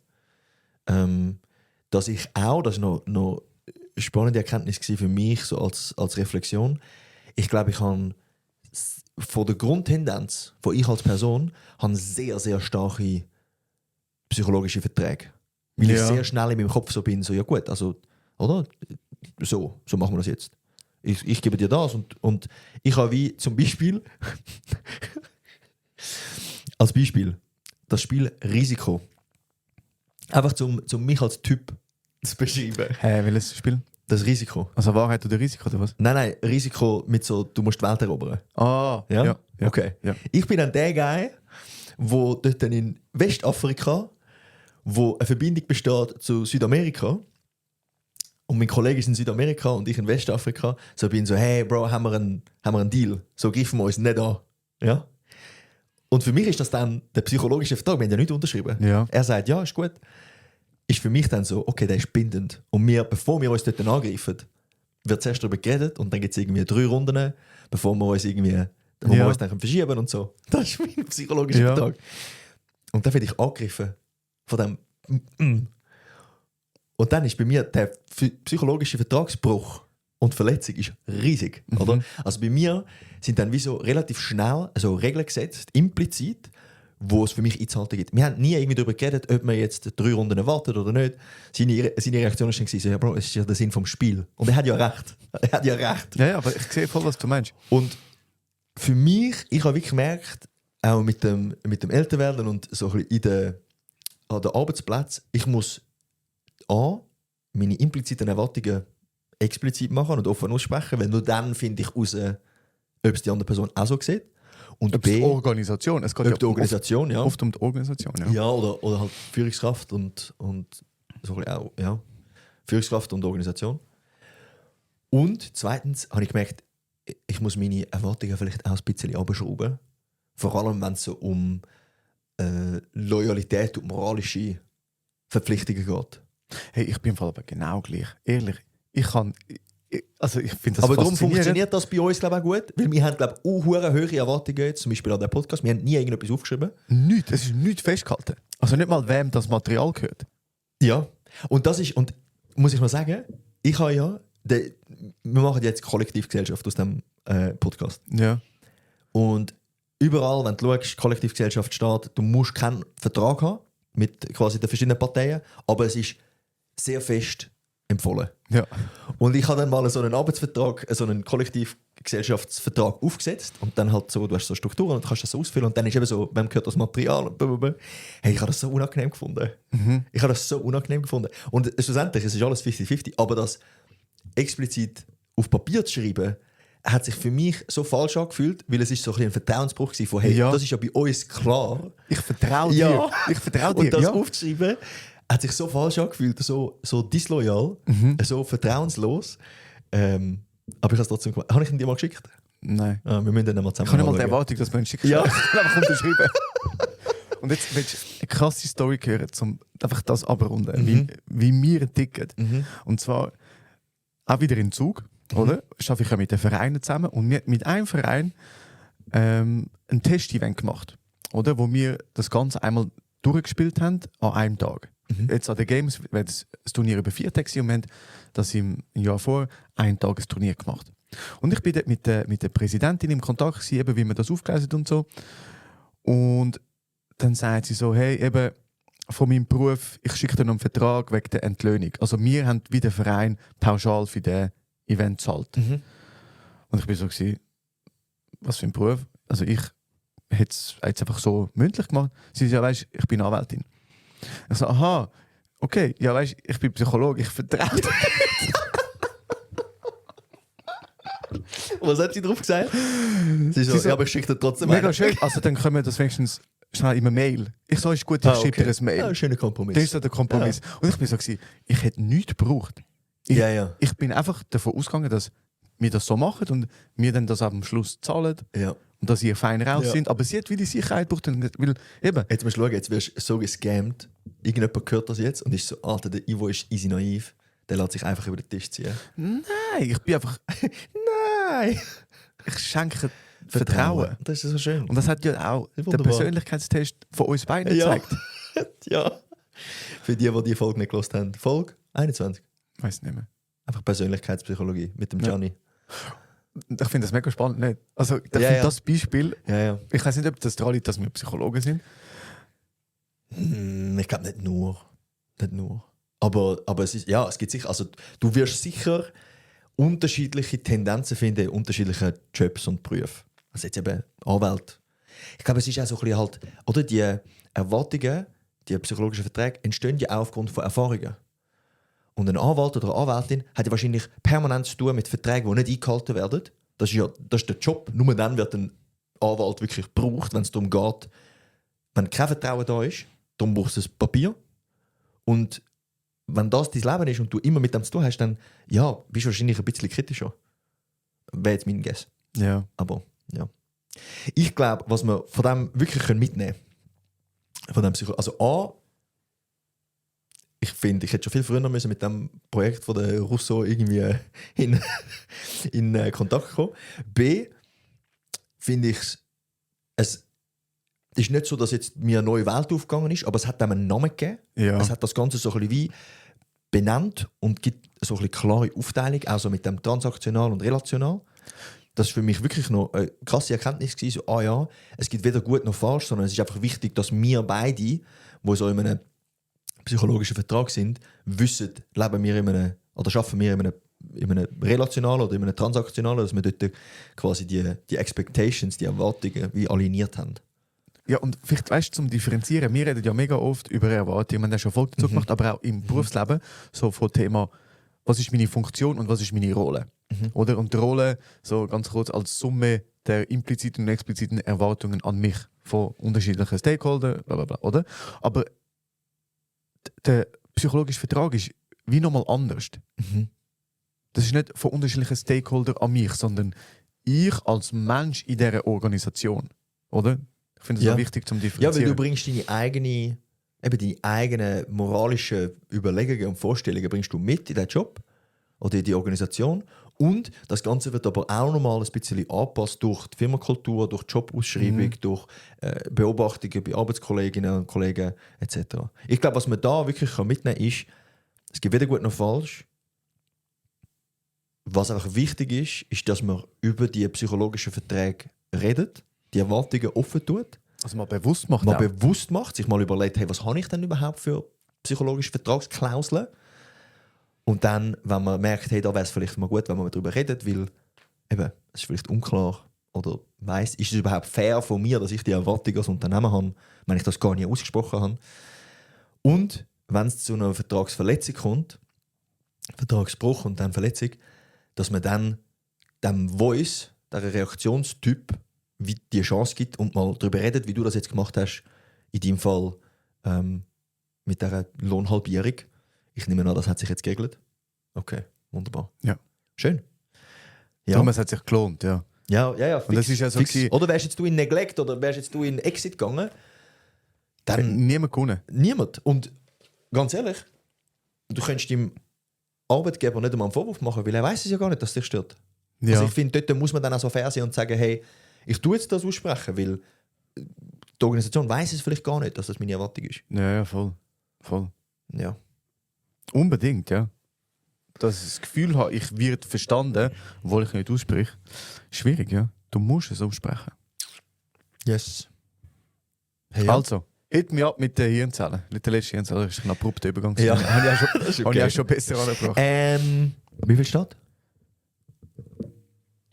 konnte. dass ich auch, das war noch eine spannende Erkenntnis für mich, so als Reflexion, ich glaube, ich habe von der Grundtendenz, von ich als Person, habe sehr, sehr starke psychologische Verträge. Weil ich sehr schnell in meinem Kopf so bin, so, ja gut, also, oder? So machen wir das jetzt. Ich gebe dir das und ich habe wie zum Beispiel als Beispiel das Spiel Risiko. Einfach zum mich als Typ zu beschreiben. Welches Spiel? Das Risiko. Also Wahrheit oder Risiko oder was? Nein, Risiko mit so, du musst die Welt erobern. Ah, Ja? Okay. Ja. Ich bin dann der Guy, wo dort dann in Westafrika, wo eine Verbindung besteht zu Südamerika, und mein Kollege ist in Südamerika und ich in Westafrika, so bin so, hey Bro, haben wir einen Deal? So greifen wir uns nicht an. Ja? Und für mich ist das dann der psychologische Vertrag, wir haben ja nicht unterschrieben. Ja. Er sagt, ja, ist gut. Ist für mich dann so, okay, der ist bindend. Und bevor wir uns dort angreifen, wird zuerst darüber geredet und dann gibt es irgendwie 3 Runden, bevor wir uns wir uns dann verschieben und so. Das ist mein psychologischer Vertrag. Und dann werde ich angegriffen von dem Und dann ist bei mir der psychologische Vertragsbruch und Verletzung ist riesig. Oder? Also bei mir sind dann wie so relativ schnell Regeln gesetzt, implizit, wo es für mich einzuhalten gibt. Wir haben nie irgendwie darüber geredet, ob man jetzt 3 Runden wartet oder nicht. Seine Reaktion war dann so, ja Bro, es ist ja der Sinn vom Spiel. Und er hat ja recht. Ja, aber ich sehe voll, was du meinst. Und für mich, ich habe wirklich gemerkt, auch mit dem Älterwerden und so ein bisschen an den Arbeitsplatz, ich muss meine impliziten Erwartungen explizit machen und offen aussprechen, weil nur dann finde ich raus, ob es die andere Person auch so sieht. Und B, die Organisation. Es geht ja die Organisation, oft um die Organisation. Ja, oder halt Führungskraft und so auch, ja. Führungskraft und Organisation. Und zweitens habe ich gemerkt, ich muss meine Erwartungen vielleicht auch ein bisschen abschrauben. Vor allem, wenn es so um Loyalität und moralische Verpflichtungen geht. Hey, ich bin im Fall aber genau gleich. Ehrlich, ich finde das aber darum funktioniert das bei uns, glaube ich, auch gut. Weil wir haben, glaube ich, auch hohe Erwartungen jetzt, zum Beispiel an den Podcast. Wir haben nie irgendetwas aufgeschrieben. Nichts, es ist nichts festgehalten. Also nicht mal, wem das Material gehört. Ja, und das ist, und muss ich mal sagen, ich habe ja, wir machen jetzt Kollektivgesellschaft aus dem Podcast. Ja. Und überall, wenn du schaust, Kollektivgesellschaft steht, du musst keinen Vertrag haben mit quasi den verschiedenen Parteien, aber es ist sehr fest empfohlen. Ja. Und ich habe dann mal so einen Arbeitsvertrag, so einen Kollektivgesellschaftsvertrag aufgesetzt und dann halt so, du hast so Strukturen und kannst das so ausfüllen und dann ist eben so, wem gehört das Material und blablabla. Hey, ich habe das so unangenehm gefunden. Ich habe das so unangenehm gefunden. Und schlussendlich, es ist alles 50-50, aber das explizit auf Papier zu schreiben, hat sich für mich so falsch angefühlt, weil es ist so ein Vertrauensbruch gewesen von, hey, das ist ja bei uns klar. Ich vertraue dir. Ja. Ich vertraue dir. Und das aufzuschreiben, hat sich so falsch angefühlt, so disloyal, so vertrauenslos. Aber ich habe es trotzdem gemacht. Habe ich ihn dir mal geschickt? Nein. Wir müssen dann mal zusammen Ich habe nicht mal die Erwartung, dass man ihn schickt. Ja. Ich habe einfach unterschrieben. Und jetzt willst du eine krasse Story hören, um einfach das abrunden, wie wir ticken. Und zwar auch wieder in Zug. Oder? Schaffe ich ja mit den Vereinen zusammen und wir mit einem Verein ein Test-Event gemacht, oder? Wo wir das Ganze einmal durchgespielt haben an einem Tag. Jetzt an den Games wird das Turnier über 4 Tage und wir haben das im Jahr vor ein Tagesturnier gemacht. Und ich bin dort mit der Präsidentin im Kontakt gewesen, eben, wie man das aufgelesen und so. Und dann sagt sie so, hey, eben von meinem Beruf, ich schicke dir noch einen Vertrag wegen der Entlöhnung. Also wir haben wie der Verein pauschal für den Event zahlt. Und ich bin so gewesen, was für ein Beruf? Also ich hätte es jetzt einfach so mündlich gemacht. Sie sagt, ja weißt, ich bin Anwältin. Ich so, aha, okay, ja weißt, ich bin Psychologe, ich vertraue dir. Was hat sie drauf gesagt? Sie so, ja, aber ich schicke dir trotzdem mega schön. Also dann können wir das wenigstens schnell in einer Mail. Ich so, ist gut, ich schreibe dir ein Mail. Ja, schöner Kompromiss. Das ist so der Kompromiss. Ja. Und ich bin so gewesen, ich hätte nichts gebraucht. Ich bin einfach davon ausgegangen, dass wir das so machen und wir dann das am Schluss zahlen. Ja. Und dass ihr fein raus sind. Aber sie hat wie die Sicherheit gebraucht. Weil, eben. Jetzt musst du schauen, jetzt wirst du so gescammt. Irgendjemand hört das jetzt und ist so, Alter, der Ivo ist easy naiv. Der lässt sich einfach über den Tisch ziehen. Nein, ich bin einfach... Nein! Ich schenke Vertrauen. Das ist so schön. Und das hat ja auch der Persönlichkeitstest von uns beiden gezeigt. Ja. Für die Folge nicht gehört haben. Folge 21. Weiß nicht mehr. Einfach Persönlichkeitspsychologie mit dem Ja. Gianni. Ich finde das mega spannend, nicht? Also, ich Ja, finde ja. das Beispiel, Ja. ich weiß nicht, ob das daran liegt, dass wir Psychologen sind. Ich glaube nicht nur. Nicht nur. Aber es ist, ja, es gibt sicher, also du wirst sicher unterschiedliche Tendenzen finden in unterschiedlichen Jobs und Berufen. Also jetzt eben Anwalt. Ich glaube, es ist auch so ein bisschen halt, oder die Erwartungen, die psychologischen Verträge entstehen ja auch aufgrund von Erfahrungen. Und ein Anwalt oder eine Anwältin hat ja wahrscheinlich permanent zu tun mit Verträgen, die nicht eingehalten werden. Das ist der Job. Nur dann wird ein Anwalt wirklich gebraucht, wenn es darum geht, wenn kein Vertrauen da ist, darum brauchst du ein Papier. Und wenn das dein Leben ist und du immer mit dem zu tun hast, dann ja, bist du wahrscheinlich ein bisschen kritischer. Wäre jetzt mein Guess. Ja. Aber ja. Ich glaube, was wir von dem wirklich mitnehmen können, von dem also A, ich finde, ich hätte schon viel früher müssen mit dem Projekt von der Rousseau irgendwie in Kontakt kommen. B, finde ich es ist nicht so, dass jetzt mir eine neue Welt aufgegangen ist, aber es hat dem einen Namen gegeben. Ja. Es hat das Ganze so ein bisschen wie benannt und gibt so ein bisschen klare Aufteilung, auch so mit dem transaktional und relational. Das war für mich wirklich noch eine krasse Erkenntnis gewesen, so, ja, es gibt weder gut noch falsch, sondern es ist einfach wichtig, dass wir beide, die so in einem psychologischen Vertrag sind, wissen, leben wir in einem, oder schaffen wir in einem relationalen oder in einem transaktionalen, dass wir dort quasi die Expectations, die Erwartungen wie aligniert haben. Ja, und vielleicht, weißt du, zum Differenzieren, wir reden ja mega oft über Erwartungen, wir haben ja schon Folgen dazu gemacht, aber auch im Berufsleben, so vom Thema, was ist meine Funktion und was ist meine Rolle? Oder? Und die Rolle, so ganz kurz, als Summe der impliziten und expliziten Erwartungen an mich von unterschiedlichen Stakeholdern, bla bla bla, oder? Aber der psychologische Vertrag ist wie nochmal anders. Das ist nicht von unterschiedlichen Stakeholdern an mich, sondern ich als Mensch in dieser Organisation, oder? Ich finde es auch wichtig zum Ja, Differenzieren. weil du bringst deine eigenen moralischen Überlegungen und Vorstellungen bringst du mit in den Job oder in die Organisation. Und das Ganze wird aber auch nochmal ein bisschen angepasst durch die Firmenkultur, durch die Jobausschreibung, durch Beobachtungen bei Arbeitskolleginnen und Kollegen etc. Ich glaube, was man da wirklich mitnehmen kann, ist, es gibt weder gut noch falsch. Was einfach wichtig ist, dass man über die psychologischen Verträge redet, die Erwartungen offen tut, Also mal bewusst macht man auch. bewusst macht, sich mal überlegt, hey, was habe ich denn überhaupt für psychologische Vertragsklauseln? Und dann, wenn man merkt, hey, da wäre es vielleicht mal gut, wenn man darüber redet, weil eben, es ist vielleicht unklar oder weiss, ist es überhaupt fair von mir, dass ich die Erwartung als Unternehmen habe, wenn ich das gar nicht ausgesprochen habe. Und wenn es zu einer Vertragsverletzung kommt, Vertragsbruch und dann Verletzung, dass man dann dem Voice, der Reaktionstyp, wie die Chance gibt und mal darüber redet, wie du das jetzt gemacht hast, in deinem Fall mit dieser Lohnhalbierung. Ich nehme an, das hat sich jetzt geregelt. Okay, wunderbar. Ja. Schön. Ja, Darum, es hat sich gelohnt, ja. ja, fix, Und das ist ja so fix. gewesen- Oder wärst jetzt du in Neglect oder wärst jetzt du in Exit gegangen, dann Niemand gewonnen. niemand. Und ganz ehrlich, du könntest deinem Arbeitgeber nicht einmal einen Vorwurf machen, weil er weiß es ja gar nicht, dass es dich stört. Ja. Also ich finde, dort muss man dann auch so fair sein und sagen, hey, ich tue jetzt das aussprechen, weil die Organisation weiß es vielleicht gar nicht, dass das meine Erwartung ist. Ja, voll. Voll. Ja. Unbedingt, ja. Dass ich das Gefühl habe, ich werde verstanden, obwohl ich nicht ausspreche. Schwierig, ja. Du musst es aussprechen. Yes. Hey, ja. Also, hit mich ab mit den Hirnzellen. Nicht der letzte Hirnzelle, das ist ein abrupter Übergang. Ja. Habe ich auch schon, Das ist habe okay. ich auch schon besser angebracht. Wie viel steht?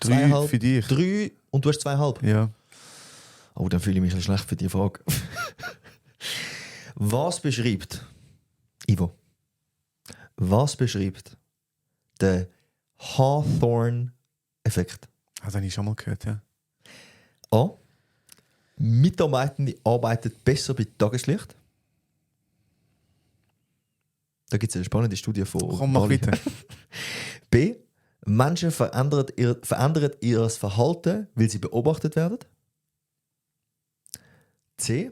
3 2,5. für dich. 3 und du hast 2,5. Ja. Oh, dann fühle ich mich ein bisschen schlecht für die Frage. Was beschreibt, Ivo, was beschreibt der Hawthorne-Effekt? Das habe ich schon mal gehört, ja. A. Mitarbeitende arbeiten besser bei Tageslicht. Da gibt es eine spannende Studie von Komm, mach Bali. weiter. B. Menschen verändern ihr Verhalten, weil sie beobachtet werden. C.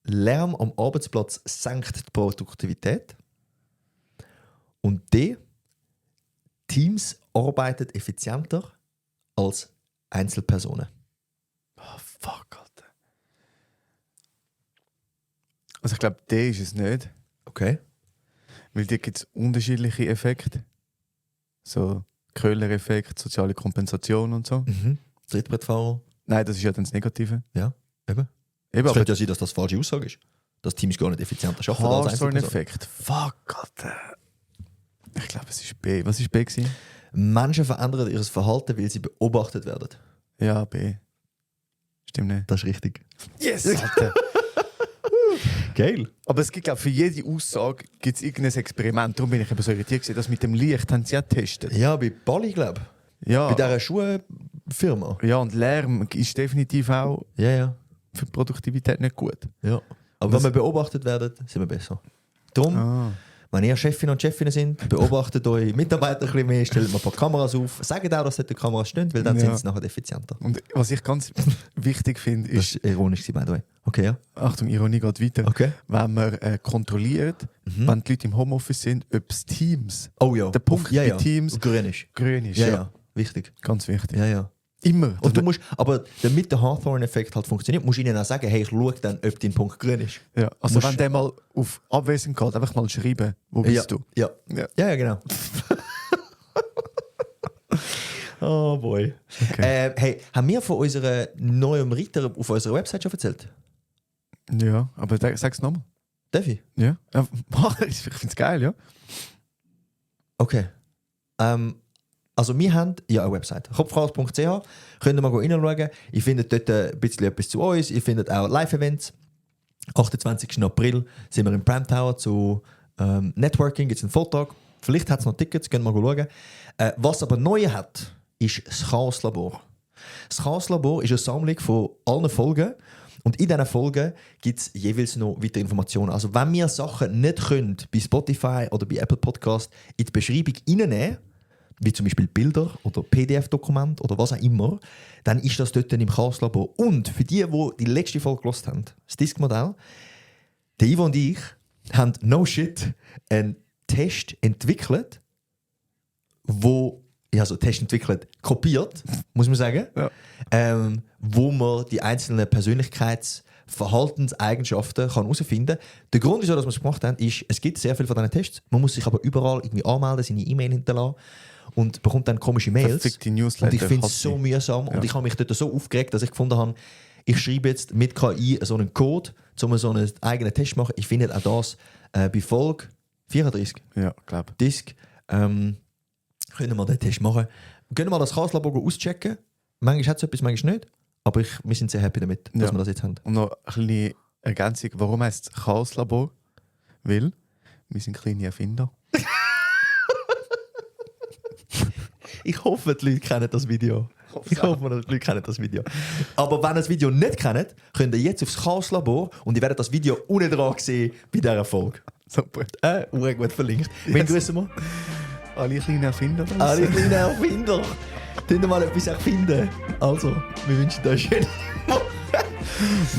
Lärm am Arbeitsplatz senkt die Produktivität. Und D. Teams arbeiten effizienter als Einzelpersonen. Oh, fuck, Alter. Also ich glaube, der ist es nicht. Okay. Weil da gibt es unterschiedliche Effekte. So Köhler-Effekt, soziale Kompensation und so. Mhm. Trittbrettfahrer. Nein, das ist ja dann das Negative. Ja, eben. Eben, Es aber könnte ja sein, dass das falsche Aussage ist. Dass Teams gar nicht effizienter arbeiten als Einzelpersonen. Hawthorne-Effekt. Fuck, Gott. Ich glaube, es ist B. Was war B gewesen? Menschen verändern ihr Verhalten, weil sie beobachtet werden. Ja, B. Stimmt nicht. Das ist richtig. Yes! Alter. Geil. Aber es gibt, glaube für jede Aussage gibt's irgendein Experiment. Darum bin ich eben so irritiert gewesen, dass mit dem Licht haben sie ja getestet. Ja, bei Bali, glaube ich. Ja. Bei dieser Schuhfirma. Ja, und Lärm ist definitiv auch Ja. für die Produktivität nicht gut. Ja. Aber wenn wir beobachtet werden, sind wir besser. Darum, wenn ihr Chefin und Chefinnen sind, beobachtet eure Mitarbeiter ein bisschen mehr, stellt mal ein paar Kameras auf, sagt auch, dass dort die Kameras stehen, weil dann Ja. sind sie nachher effizienter. Und was ich ganz wichtig finde, Das ist, ist ironisch, by the way. Okay, ja. Achtung, Ironie geht weiter, Okay. wenn man kontrolliert, wenn die Leute im Homeoffice sind, ob das Teams Oh ja. Der Punkt ja, bei ja. Teams- grün ist. grün ist. Ja. Wichtig. Ganz wichtig. Ja. Immer. Und du musst, aber damit der Hawthorne-Effekt halt funktioniert, musst du ihnen auch sagen, hey, ich schaue dann, ob dein Punkt grün ist. Ja, also musst- wenn der mal auf Abwesend geht, einfach mal schreiben, wo bist du? Ja. Ja. Ja, genau. Oh boy. Okay. Hey, haben wir von unserer neuen Reiter auf unserer Website schon erzählt? Ja, aber sag's nochmal. Darf ich? Ja. Ich find's geil, ja. Okay. Also wir haben ja eine Website, kopfraus.ch, könnt ihr mal reinschauen. Ihr findet dort ein bisschen etwas zu uns, ihr findet auch Live-Events. 28. April sind wir im Prime Tower zu Networking, gibt es einen Vortrag. Vielleicht hat es noch Tickets, könnt ihr mal schauen. Was aber neu hat, ist das Chaos-Labor. Das Chaos-Labor ist eine Sammlung von allen Folgen. Und in diesen Folgen gibt es jeweils noch weitere Informationen. Also wenn wir Sachen nicht können, bei Spotify oder bei Apple Podcast in die Beschreibung reinnehmen, wie zum Beispiel Bilder oder PDF-Dokumente oder was auch immer, dann ist das dort im Chaos-Labor. Und für die letzte Folge gehört haben, das Disk-Modell, der Ivo und ich haben no shit einen Test entwickelt, kopiert, muss man sagen, Ja. wo man die einzelnen Persönlichkeitsverhaltenseigenschaften herausfinden kann. Der Grund, wieso wir es gemacht haben, ist, es gibt sehr viele von diesen Tests, man muss sich aber überall irgendwie anmelden, seine E-Mail hinterlassen und bekommt dann komische Mails. Verfickte Newsletter. Und ich finde es hasse so ich. mühsam Ja. und ich habe mich dort so aufgeregt, dass ich gefunden habe, ich schreibe jetzt mit KI so einen Code, um so einen eigenen Test zu machen. Ich finde auch das bei Folge 34, Ja, glaube Disk, können wir den Test machen. Können wir mal das Chaos-Labor auschecken. Manchmal hat es etwas, manchmal nicht. Aber wir sind sehr happy damit, dass Ja. wir das jetzt haben. Und noch eine kleine Ergänzung. Warum heisst es Chaos-Labor? Weil wir sind kleine Erfinder. Ich hoffe, die Leute kennen das Video. Ich hoffe, die Leute kennen das Video. Aber wenn ihr das Video nicht kennt, könnt ihr jetzt aufs Chaos-Labor und ihr werdet das Video unten dran sehen bei dieser Folge. Super. Gut verlinkt. Wen grüßen wir? Alle kleinen Erfinder. Alle kleinen Erfinder. Tun wir mal etwas erfinden. Also, wir wünschen euch schön.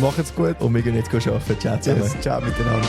Macht's gut. Und wir gehen jetzt arbeiten. Ciao zusammen. Yes. Ciao miteinander.